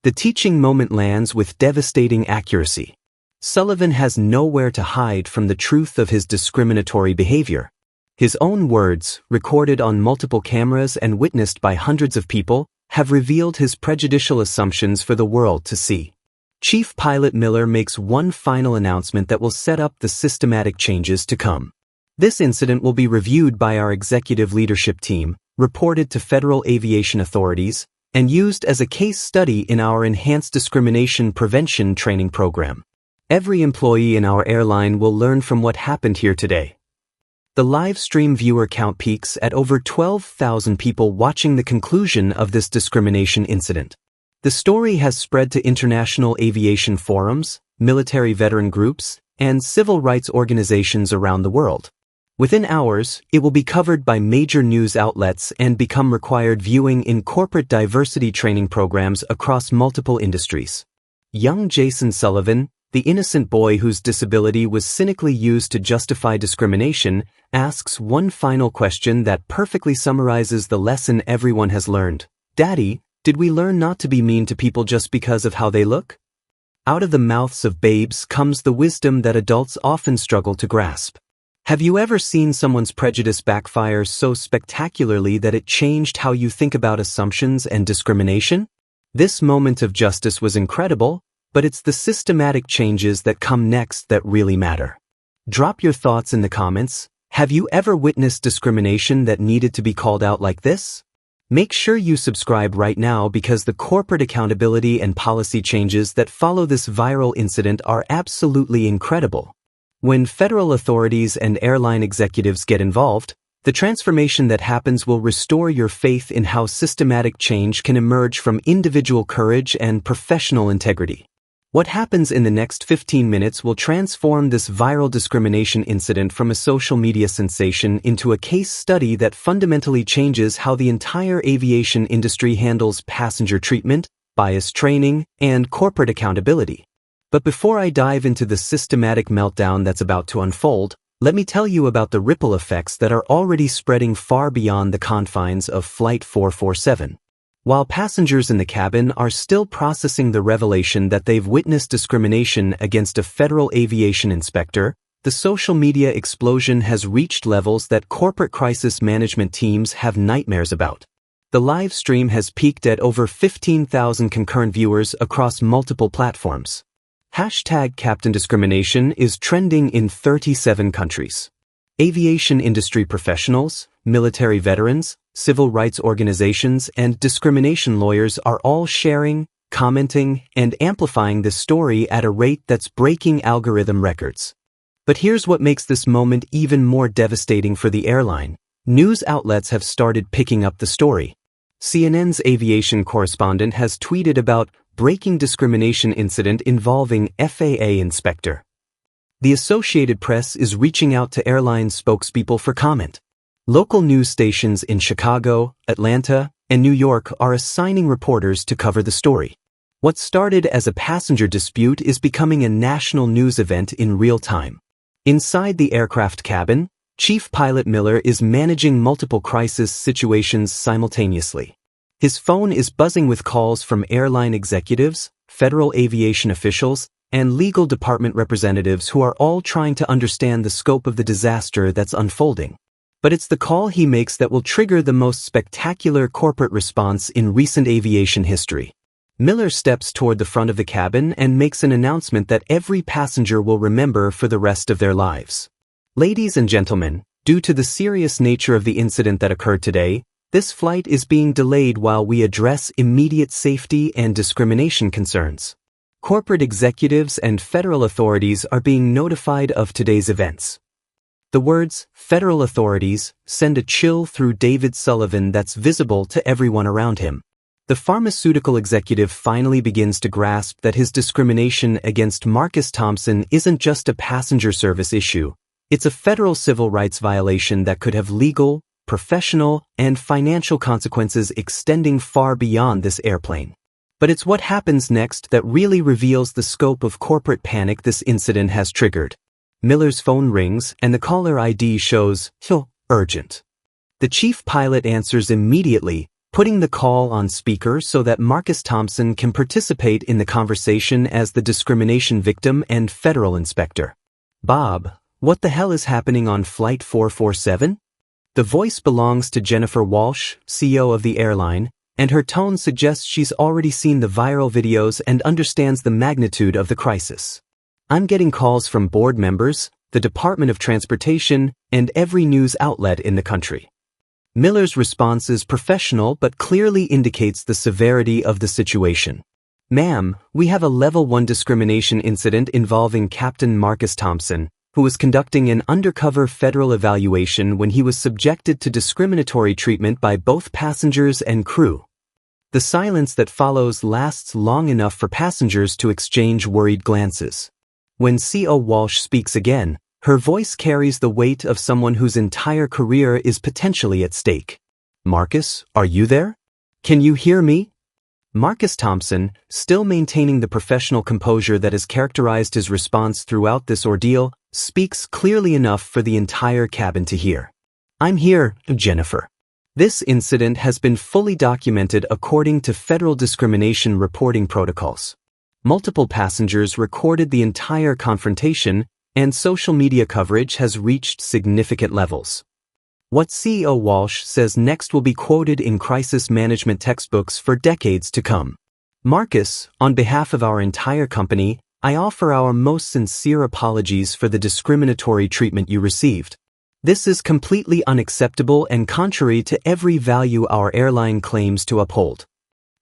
The teaching moment lands with devastating accuracy. Sullivan has nowhere to hide from the truth of his discriminatory behavior. His own words, recorded on multiple cameras and witnessed by hundreds of people, have revealed his prejudicial assumptions for the world to see. Chief Pilot Miller makes one final announcement that will set up the systematic changes to come. This incident will be reviewed by our executive leadership team, reported to federal aviation authorities, and used as a case study in our Enhanced Discrimination Prevention training program. Every employee in our airline will learn from what happened here today. The live stream viewer count peaks at over 12,000 people watching the conclusion of this discrimination incident. The story has spread to international aviation forums, military veteran groups, and civil rights organizations around the world. Within hours, it will be covered by major news outlets and become required viewing in corporate diversity training programs across multiple industries. Young Jason Sullivan, the innocent boy whose disability was cynically used to justify discrimination, asks one final question that perfectly summarizes the lesson everyone has learned. Daddy, did we learn not to be mean to people just because of how they look? Out of the mouths of babes comes the wisdom that adults often struggle to grasp. Have you ever seen someone's prejudice backfire so spectacularly that it changed how you think about assumptions and discrimination? This moment of justice was incredible, but it's the systematic changes that come next that really matter. Drop your thoughts in the comments. Have you ever witnessed discrimination that needed to be called out like this? Make sure you subscribe right now because the corporate accountability and policy changes that follow this viral incident are absolutely incredible. When federal authorities and airline executives get involved, the transformation that happens will restore your faith in how systematic change can emerge from individual courage and professional integrity. What happens in the next 15 minutes will transform this viral discrimination incident from a social media sensation into a case study that fundamentally changes how the entire aviation industry handles passenger treatment, bias training, and corporate accountability. But before I dive into the systematic meltdown that's about to unfold, let me tell you about the ripple effects that are already spreading far beyond the confines of Flight 447. While passengers in the cabin are still processing the revelation that they've witnessed discrimination against a federal aviation inspector, the social media explosion has reached levels that corporate crisis management teams have nightmares about. The live stream has peaked at over 15,000 concurrent viewers across multiple platforms. #Captain Discrimination is trending in 37 countries. Aviation industry professionals, military veterans, civil rights organizations, and discrimination lawyers are all sharing, commenting, and amplifying this story at a rate that's breaking algorithm records. But here's what makes this moment even more devastating for the airline. News outlets have started picking up the story. CNN's aviation correspondent has tweeted about breaking discrimination incident involving FAA inspector. The Associated Press is reaching out to airline spokespeople for comment. Local news stations in Chicago, Atlanta, and New York are assigning reporters to cover the story. What started as a passenger dispute is becoming a national news event in real time. Inside the aircraft cabin, Chief Pilot Miller is managing multiple crisis situations simultaneously. His phone is buzzing with calls from airline executives, federal aviation officials, and legal department representatives who are all trying to understand the scope of the disaster that's unfolding. But it's the call he makes that will trigger the most spectacular corporate response in recent aviation history. Miller steps toward the front of the cabin and makes an announcement that every passenger will remember for the rest of their lives. Ladies and gentlemen, due to the serious nature of the incident that occurred today, this flight is being delayed while we address immediate safety and discrimination concerns. Corporate executives and federal authorities are being notified of today's events. The words, federal authorities, send a chill through David Sullivan that's visible to everyone around him. The pharmaceutical executive finally begins to grasp that his discrimination against Marcus Thompson isn't just a passenger service issue. It's a federal civil rights violation that could have legal, professional, and financial consequences extending far beyond this airplane. But it's what happens next that really reveals the scope of corporate panic this incident has triggered. Miller's phone rings and the caller ID shows, urgent. The chief pilot answers immediately, putting the call on speaker so that Marcus Thompson can participate in the conversation as the discrimination victim and federal inspector. Bob, what the hell is happening on Flight 447? The voice belongs to Jennifer Walsh, CEO of the airline, and her tone suggests she's already seen the viral videos and understands the magnitude of the crisis. I'm getting calls from board members, the Department of Transportation, and every news outlet in the country. Miller's response is professional but clearly indicates the severity of the situation. Ma'am, we have a Level 1 discrimination incident involving Captain Marcus Thompson, who was conducting an undercover federal evaluation when he was subjected to discriminatory treatment by both passengers and crew. The silence that follows lasts long enough for passengers to exchange worried glances. When CO Walsh speaks again, her voice carries the weight of someone whose entire career is potentially at stake. Marcus, are you there? Can you hear me? Marcus Thompson, still maintaining the professional composure that has characterized his response throughout this ordeal, speaks clearly enough for the entire cabin to hear. I'm here, Jennifer. This incident has been fully documented according to federal discrimination reporting protocols. Multiple passengers recorded the entire confrontation, and social media coverage has reached significant levels. What CEO Walsh says next will be quoted in crisis management textbooks for decades to come. Marcus, on behalf of our entire company, I offer our most sincere apologies for the discriminatory treatment you received. This is completely unacceptable and contrary to every value our airline claims to uphold.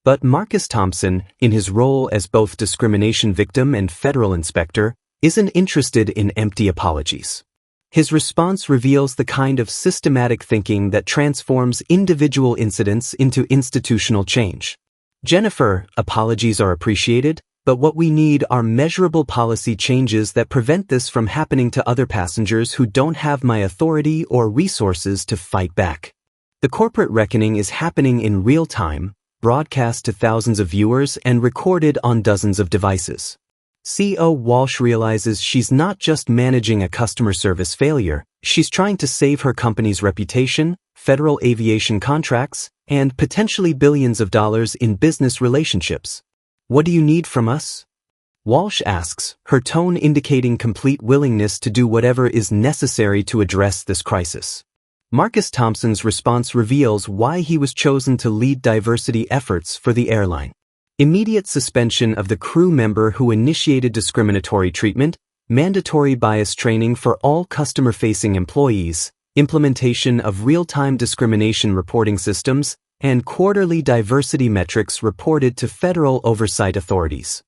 But Marcus Thompson, in his role as both discrimination victim and federal inspector, isn't interested in empty apologies. His response reveals the kind of systematic thinking that transforms individual incidents into institutional change. Jennifer, apologies are appreciated, but what we need are measurable policy changes that prevent this from happening to other passengers who don't have my authority or resources to fight back. The corporate reckoning is happening in real time, broadcast to thousands of viewers and recorded on dozens of devices. CO Walsh realizes she's not just managing a customer service failure, she's trying to save her company's reputation, federal aviation contracts, and potentially billions of dollars in business relationships. What do you need from us? Walsh asks, her tone indicating complete willingness to do whatever is necessary to address this crisis. Marcus Thompson's response reveals why he was chosen to lead diversity efforts for the airline. Immediate suspension of the crew member who initiated discriminatory treatment, mandatory bias training for all customer-facing employees, implementation of real-time discrimination reporting systems, and quarterly diversity metrics reported to federal oversight authorities.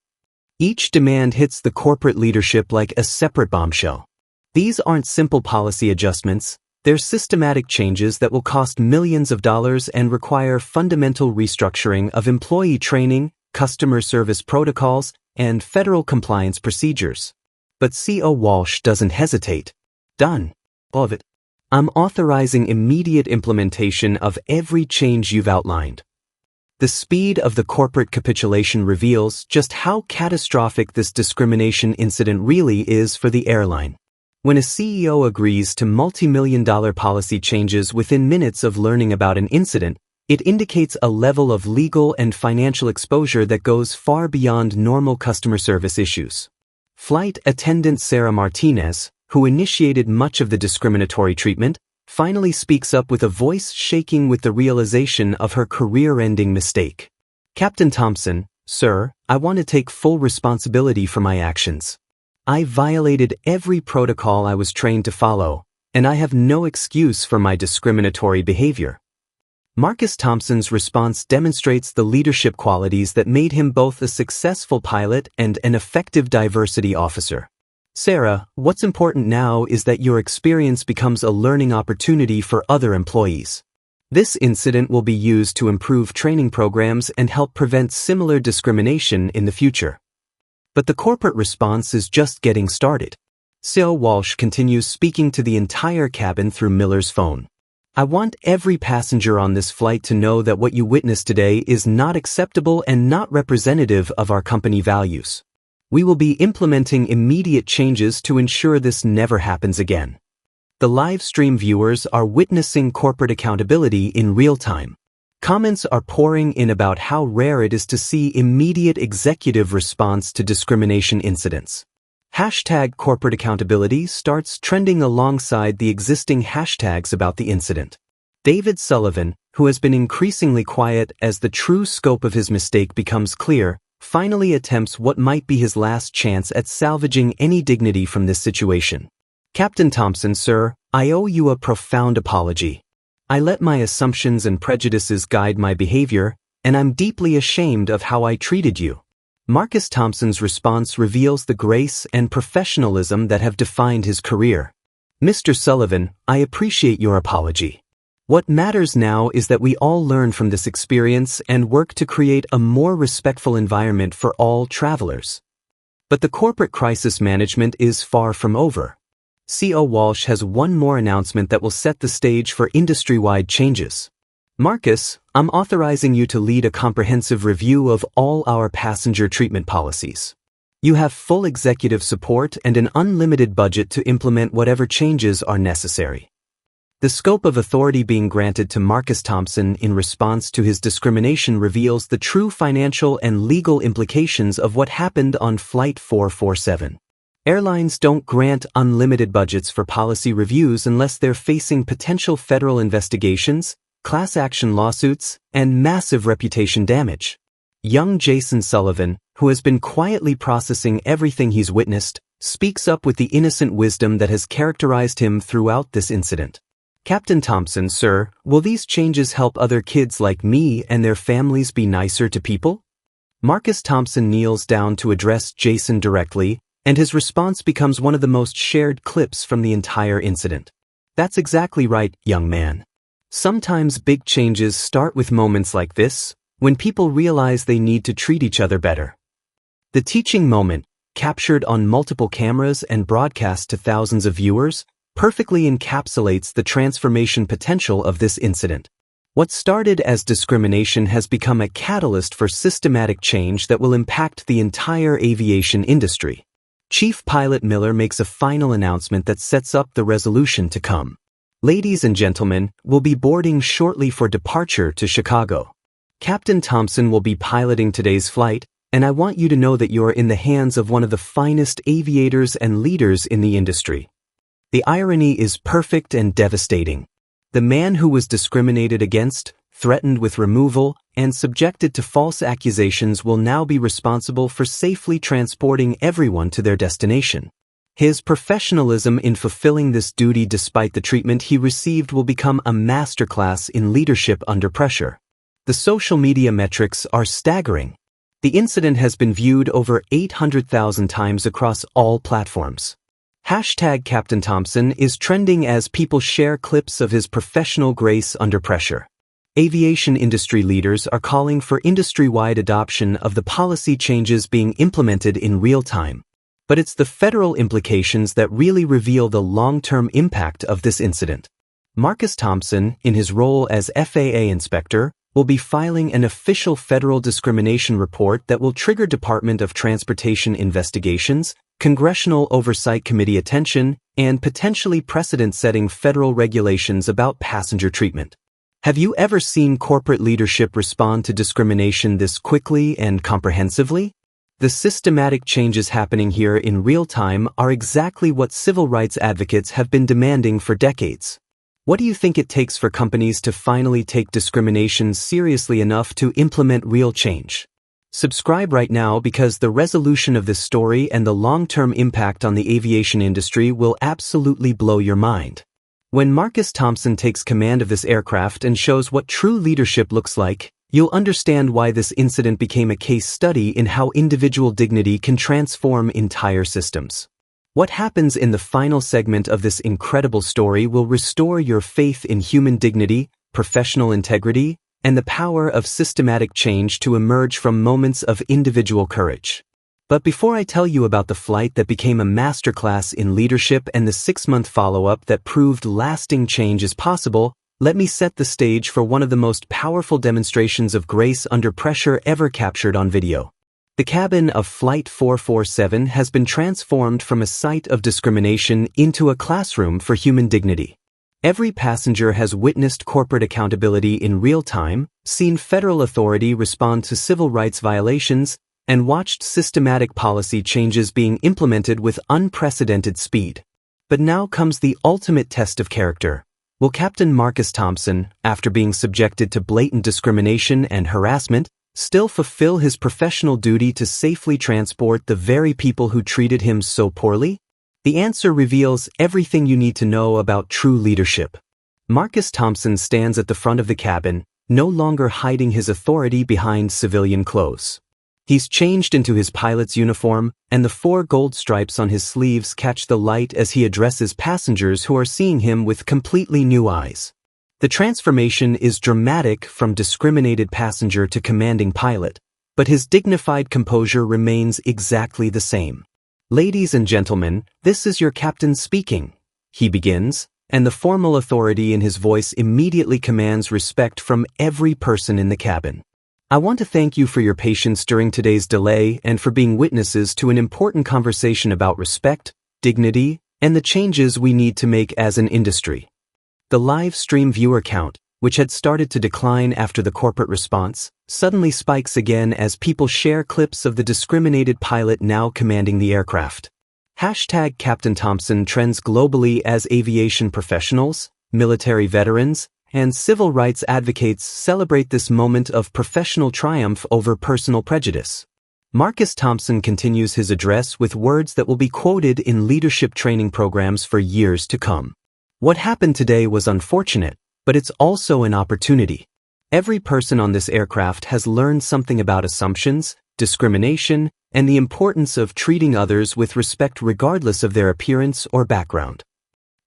Each demand hits the corporate leadership like a separate bombshell. These aren't simple policy adjustments, they're systematic changes that will cost millions of dollars and require fundamental restructuring of employee training, customer service protocols, and federal compliance procedures. But CO Walsh doesn't hesitate. Done. All of it. I'm authorizing immediate implementation of every change you've outlined. The speed of the corporate capitulation reveals just how catastrophic this discrimination incident really is for the airline. When a CEO agrees to multi-million-dollar policy changes within minutes of learning about an incident, it indicates a level of legal and financial exposure that goes far beyond normal customer service issues. Flight attendant Sarah Martinez, who initiated much of the discriminatory treatment, finally speaks up with a voice shaking with the realization of her career-ending mistake. Captain Thompson, sir, I want to take full responsibility for my actions. I violated every protocol I was trained to follow, and I have no excuse for my discriminatory behavior. Marcus Thompson's response demonstrates the leadership qualities that made him both a successful pilot and an effective diversity officer. Sarah, what's important now is that your experience becomes a learning opportunity for other employees. This incident will be used to improve training programs and help prevent similar discrimination in the future. But the corporate response is just getting started. CO Walsh continues speaking to the entire cabin through Miller's phone. I want every passenger on this flight to know that what you witnessed today is not acceptable and not representative of our company values. We will be implementing immediate changes to ensure this never happens again. The live stream viewers are witnessing corporate accountability in real time. Comments are pouring in about how rare it is to see immediate executive response to discrimination incidents. Hashtag corporate accountability starts trending alongside the existing hashtags about the incident. David Sullivan, who has been increasingly quiet as the true scope of his mistake becomes clear, finally attempts what might be his last chance at salvaging any dignity from this situation. Captain Thompson, sir, I owe you a profound apology. I let my assumptions and prejudices guide my behavior, and I'm deeply ashamed of how I treated you. Marcus Thompson's response reveals the grace and professionalism that have defined his career. Mr. Sullivan, I appreciate your apology. What matters now is that we all learn from this experience and work to create a more respectful environment for all travelers. But the corporate crisis management is far from over. C.O. Walsh has one more announcement that will set the stage for industry-wide changes. Marcus, I'm authorizing you to lead a comprehensive review of all our passenger treatment policies. You have full executive support and an unlimited budget to implement whatever changes are necessary. The scope of authority being granted to Marcus Thompson in response to his discrimination reveals the true financial and legal implications of what happened on Flight 447. Airlines don't grant unlimited budgets for policy reviews unless they're facing potential federal investigations, class action lawsuits, and massive reputation damage. Young Jason Sullivan, who has been quietly processing everything he's witnessed, speaks up with the innocent wisdom that has characterized him throughout this incident. Captain Thompson, sir, will these changes help other kids like me and their families be nicer to people? Marcus Thompson kneels down to address Jason directly, and his response becomes one of the most shared clips from the entire incident. That's exactly right, young man. Sometimes big changes start with moments like this, when people realize they need to treat each other better. The teaching moment, captured on multiple cameras and broadcast to thousands of viewers, perfectly encapsulates the transformation potential of this incident. What started as discrimination has become a catalyst for systematic change that will impact the entire aviation industry. Chief Pilot Miller makes a final announcement that sets up the resolution to come. Ladies and gentlemen, we'll be boarding shortly for departure to Chicago. Captain Thompson will be piloting today's flight, and I want you to know that you're in the hands of one of the finest aviators and leaders in the industry. The irony is perfect and devastating. The man who was discriminated against, threatened with removal, and subjected to false accusations will now be responsible for safely transporting everyone to their destination. His professionalism in fulfilling this duty despite the treatment he received will become a masterclass in leadership under pressure. The social media metrics are staggering. The incident has been viewed over 800,000 times across all platforms. Hashtag Captain Thompson is trending as people share clips of his professional grace under pressure. Aviation industry leaders are calling for industry-wide adoption of the policy changes being implemented in real time. But it's the federal implications that really reveal the long-term impact of this incident. Marcus Thompson, in his role as FAA inspector, will be filing an official federal discrimination report that will trigger Department of Transportation investigations, Congressional Oversight Committee attention, and potentially precedent-setting federal regulations about passenger treatment. Have you ever seen corporate leadership respond to discrimination this quickly and comprehensively? The systematic changes happening here in real time are exactly what civil rights advocates have been demanding for decades. What do you think it takes for companies to finally take discrimination seriously enough to implement real change? Subscribe right now because the resolution of this story and the long-term impact on the aviation industry will absolutely blow your mind. When Marcus Thompson takes command of this aircraft and shows what true leadership looks like, you'll understand why this incident became a case study in how individual dignity can transform entire systems. What happens in the final segment of this incredible story will restore your faith in human dignity, professional integrity, and the power of systematic change to emerge from moments of individual courage. But before I tell you about the flight that became a masterclass in leadership and the 6-month follow-up that proved lasting change is possible, let me set the stage for one of the most powerful demonstrations of grace under pressure ever captured on video. The cabin of Flight 447 has been transformed from a site of discrimination into a classroom for human dignity. Every passenger has witnessed corporate accountability in real time, seen federal authority respond to civil rights violations, and watched systematic policy changes being implemented with unprecedented speed. But now comes the ultimate test of character. Will Captain Marcus Thompson, after being subjected to blatant discrimination and harassment, still fulfill his professional duty to safely transport the very people who treated him so poorly? The answer reveals everything you need to know about true leadership. Marcus Thompson stands at the front of the cabin, no longer hiding his authority behind civilian clothes. He's changed into his pilot's uniform, and the 4 gold stripes on his sleeves catch the light as he addresses passengers who are seeing him with completely new eyes. The transformation is dramatic from discriminated passenger to commanding pilot, but his dignified composure remains exactly the same. "Ladies and gentlemen, this is your captain speaking," he begins, and the formal authority in his voice immediately commands respect from every person in the cabin. "I want to thank you for your patience during today's delay and for being witnesses to an important conversation about respect, dignity, and the changes we need to make as an industry." The live stream viewer count, which had started to decline after the corporate response, suddenly spikes again as people share clips of the discriminated pilot now commanding the aircraft. Hashtag Captain Thompson trends globally as aviation professionals, military veterans, and civil rights advocates celebrate this moment of professional triumph over personal prejudice. Marcus Thompson continues his address with words that will be quoted in leadership training programs for years to come. "What happened today was unfortunate, but it's also an opportunity. Every person on this aircraft has learned something about assumptions, discrimination, and the importance of treating others with respect regardless of their appearance or background."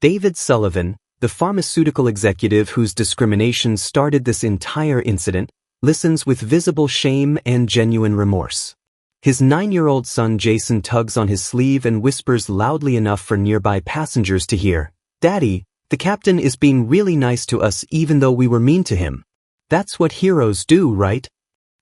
David Sullivan, the pharmaceutical executive whose discrimination started this entire incident, listens with visible shame and genuine remorse. His 9-year-old son Jason tugs on his sleeve and whispers loudly enough for nearby passengers to hear, "Daddy, the captain is being really nice to us even though we were mean to him. That's what heroes do, right?"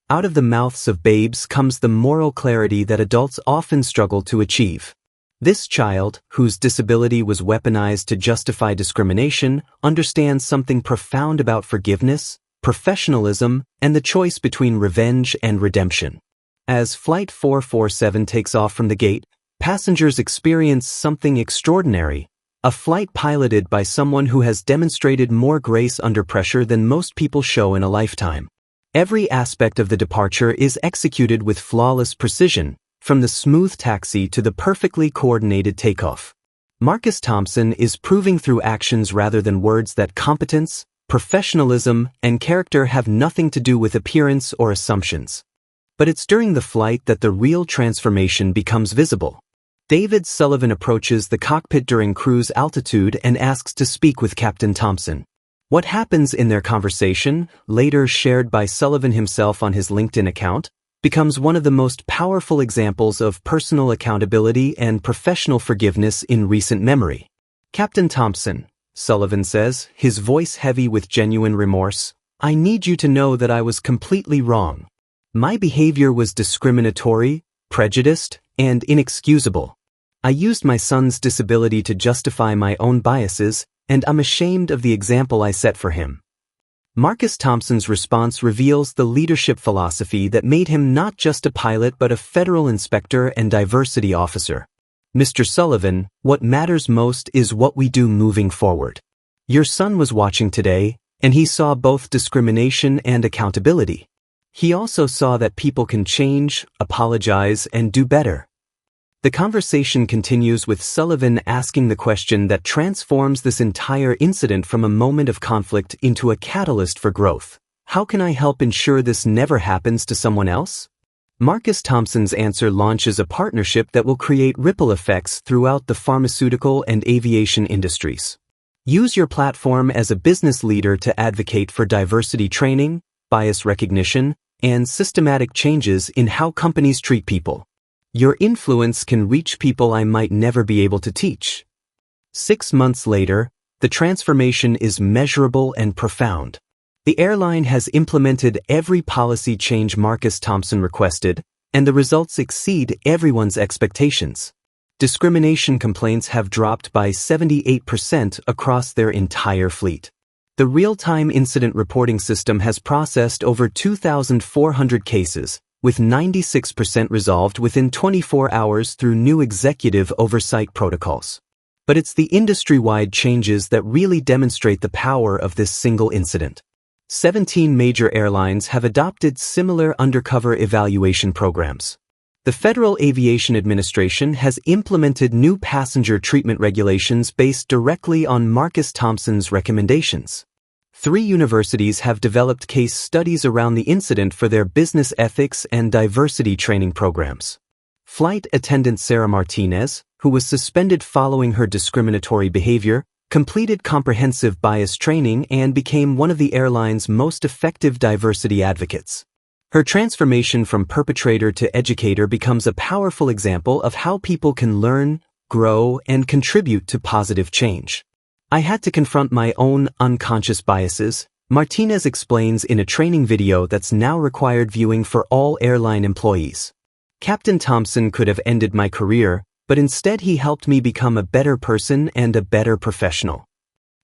Out of the mouths of babes comes the moral clarity that adults often struggle to achieve. This child, whose disability was weaponized to justify discrimination, understands something profound about forgiveness, professionalism, and the choice between revenge and redemption. As Flight 447 takes off from the gate, passengers experience something extraordinary. A flight piloted by someone who has demonstrated more grace under pressure than most people show in a lifetime. Every aspect of the departure is executed with flawless precision, from the smooth taxi to the perfectly coordinated takeoff. Marcus Thompson is proving through actions rather than words that competence, professionalism, and character have nothing to do with appearance or assumptions. But it's during the flight that the real transformation becomes visible. David Sullivan approaches the cockpit during cruise altitude and asks to speak with Captain Thompson. What happens in their conversation, later shared by Sullivan himself on his LinkedIn account, becomes one of the most powerful examples of personal accountability and professional forgiveness in recent memory. "Captain Thompson," Sullivan says, his voice heavy with genuine remorse, "I need you to know that I was completely wrong. My behavior was discriminatory, prejudiced, and inexcusable. I used my son's disability to justify my own biases, and I'm ashamed of the example I set for him." Marcus Thompson's response reveals the leadership philosophy that made him not just a pilot but a federal inspector and diversity officer. "Mr. Sullivan, what matters most is what we do moving forward. Your son was watching today, and he saw both discrimination and accountability. He also saw that people can change, apologize, and do better." The conversation continues with Sullivan asking the question that transforms this entire incident from a moment of conflict into a catalyst for growth. "How can I help ensure this never happens to someone else?" Marcus Thompson's answer launches a partnership that will create ripple effects throughout the pharmaceutical and aviation industries. Use your platform as a business leader to advocate for diversity training, bias recognition, and systematic changes in how companies treat people. Your influence can reach people I might never be able to teach. 6 months later, the transformation is measurable and profound. The airline has implemented every policy change Marcus Thompson requested, and the results exceed everyone's expectations. discrimination complaints have dropped by 78% across their entire fleet. The real-time incident reporting system has processed over 2,400 cases, with 96% resolved within 24 hours through new executive oversight protocols. But it's the industry-wide changes that really demonstrate the power of this single incident. 17 major airlines have adopted similar undercover evaluation programs. The Federal Aviation Administration has implemented new passenger treatment regulations based directly on Marcus Thompson's recommendations. 3 universities have developed case studies around the incident for their business ethics and diversity training programs. Flight attendant Sarah Martinez, who was suspended following her discriminatory behavior, completed comprehensive bias training and became one of the airline's most effective diversity advocates. Her transformation from perpetrator to educator becomes a powerful example of how people can learn, grow, and contribute to positive change. I had to confront my own unconscious biases, Martinez explains in a training video that's now required viewing for all airline employees. Captain Thompson could have ended my career, but instead he helped me become a better person and a better professional.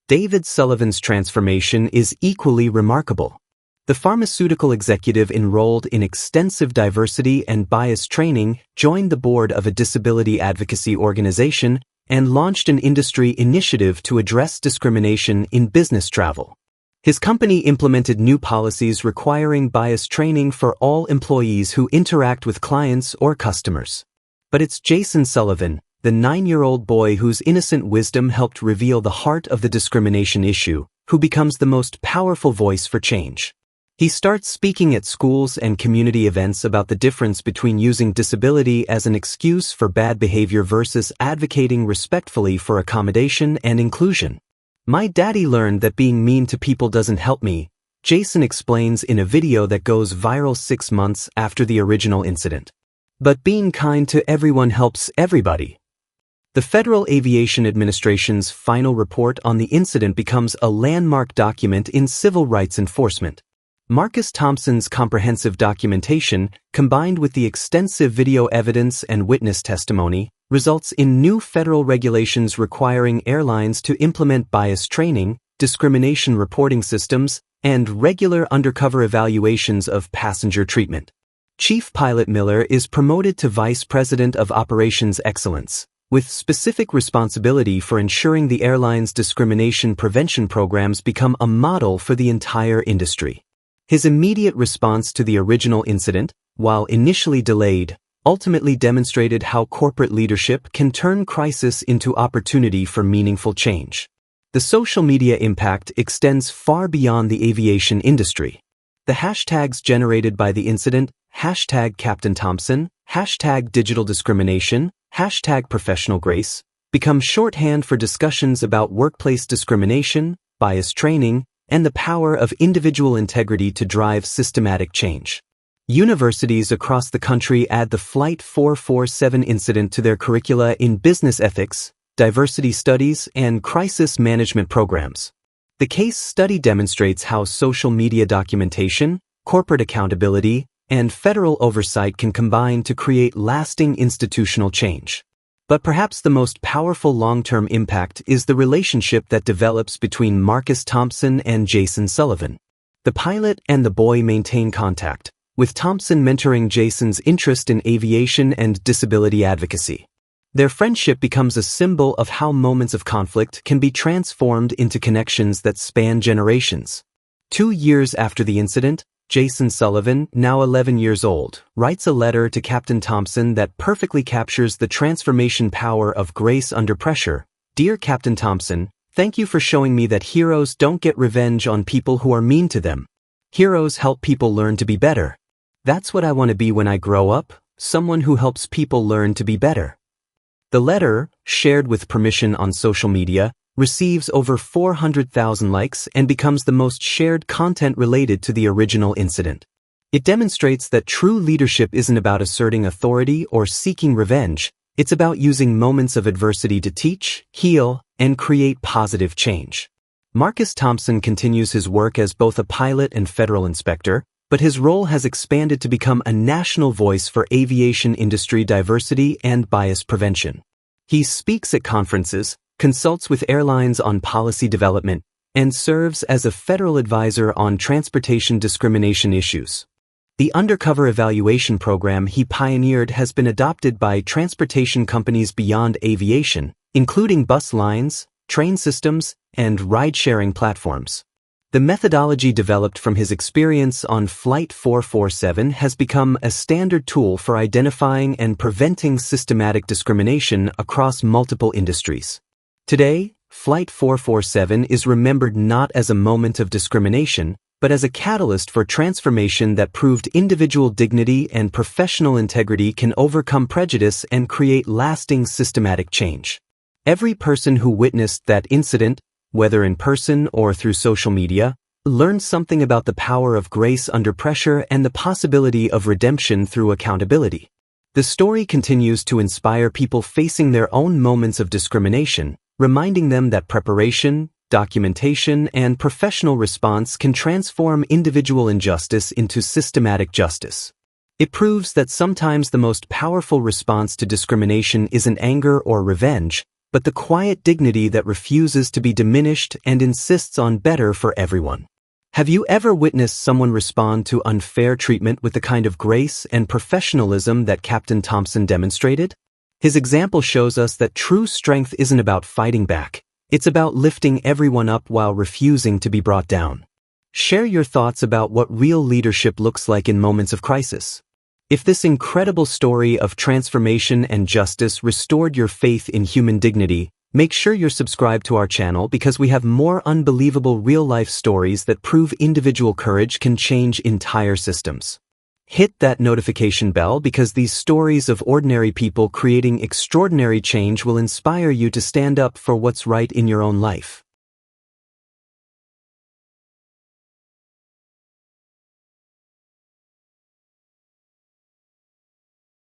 David Sullivan's transformation is equally remarkable. The pharmaceutical executive enrolled in extensive diversity and bias training, joined the board of a disability advocacy organization, and launched an industry initiative to address discrimination in business travel. His company implemented new policies requiring bias training for all employees who interact with clients or customers. But it's Jason Sullivan, the 9-year-old boy whose innocent wisdom helped reveal the heart of the discrimination issue, who becomes the most powerful voice for change. He starts speaking at schools and community events about the difference between using disability as an excuse for bad behavior versus advocating respectfully for accommodation and inclusion. My daddy learned that being mean to people doesn't help me, Jason explains in a video that goes viral 6 months after the original incident. But being kind to everyone helps everybody. The Federal Aviation Administration's final report on the incident becomes a landmark document in civil rights enforcement. Marcus Thompson's comprehensive documentation, combined with the extensive video evidence and witness testimony, results in new federal regulations requiring airlines to implement bias training, discrimination reporting systems, and regular undercover evaluations of passenger treatment. Chief Pilot Miller is promoted to Vice President of Operations Excellence, with specific responsibility for ensuring the airline's discrimination prevention programs become a model for the entire industry. His immediate response to the original incident, while initially delayed, ultimately demonstrated how corporate leadership can turn crisis into opportunity for meaningful change. The social media impact extends far beyond the aviation industry. The hashtags generated by the incident, #CaptainThompson, #DigitalDiscrimination, #ProfessionalGrace, become shorthand for discussions about workplace discrimination, bias training, and the power of individual integrity to drive systematic change. Universities across the country add the Flight 447 incident to their curricula in business ethics, diversity studies, and crisis management programs. The case study demonstrates how social media documentation, corporate accountability, and federal oversight can combine to create lasting institutional change. But perhaps the most powerful long-term impact is the relationship that develops between Marcus Thompson and Jason Sullivan. The pilot and the boy maintain contact, with Thompson mentoring Jason's interest in aviation and disability advocacy. Their friendship becomes a symbol of how moments of conflict can be transformed into connections that span generations. 2 years after the incident, Jason Sullivan, now 11 years old, writes a letter to Captain Thompson that perfectly captures the transformation power of grace under pressure. Dear Captain Thompson, thank you for showing me that heroes don't get revenge on people who are mean to them. Heroes help people learn to be better. That's what I want to be when I grow up, someone who helps people learn to be better. The letter, shared with permission on social media, receives over 400,000 likes and becomes the most shared content related to the original incident. It demonstrates that true leadership isn't about asserting authority or seeking revenge, it's about using moments of adversity to teach, heal, and create positive change. Marcus Thompson continues his work as both a pilot and federal inspector, but his role has expanded to become a national voice for aviation industry diversity and bias prevention. He speaks at conferences, consults with airlines on policy development, and serves as a federal advisor on transportation discrimination issues. The undercover evaluation program he pioneered has been adopted by transportation companies beyond aviation, including bus lines, train systems, and ride-sharing platforms. The methodology developed from his experience on Flight 447 has become a standard tool for identifying and preventing systematic discrimination across multiple industries. Today, Flight 447 is remembered not as a moment of discrimination, but as a catalyst for transformation that proved individual dignity and professional integrity can overcome prejudice and create lasting systematic change. Every person who witnessed that incident, whether in person or through social media, learned something about the power of grace under pressure and the possibility of redemption through accountability. The story continues to inspire people facing their own moments of discrimination, reminding them that preparation, documentation, and professional response can transform individual injustice into systematic justice. It proves that sometimes the most powerful response to discrimination isn't anger or revenge, but the quiet dignity that refuses to be diminished and insists on better for everyone. Have you ever witnessed someone respond to unfair treatment with the kind of grace and professionalism that Captain Thompson demonstrated? His example shows us that true strength isn't about fighting back. It's about lifting everyone up while refusing to be brought down. Share your thoughts about what real leadership looks like in moments of crisis. If this incredible story of transformation and justice restored your faith in human dignity, make sure you're subscribed to our channel because we have more unbelievable real-life stories that prove individual courage can change entire systems. Hit that notification bell because these stories of ordinary people creating extraordinary change will inspire you to stand up for what's right in your own life.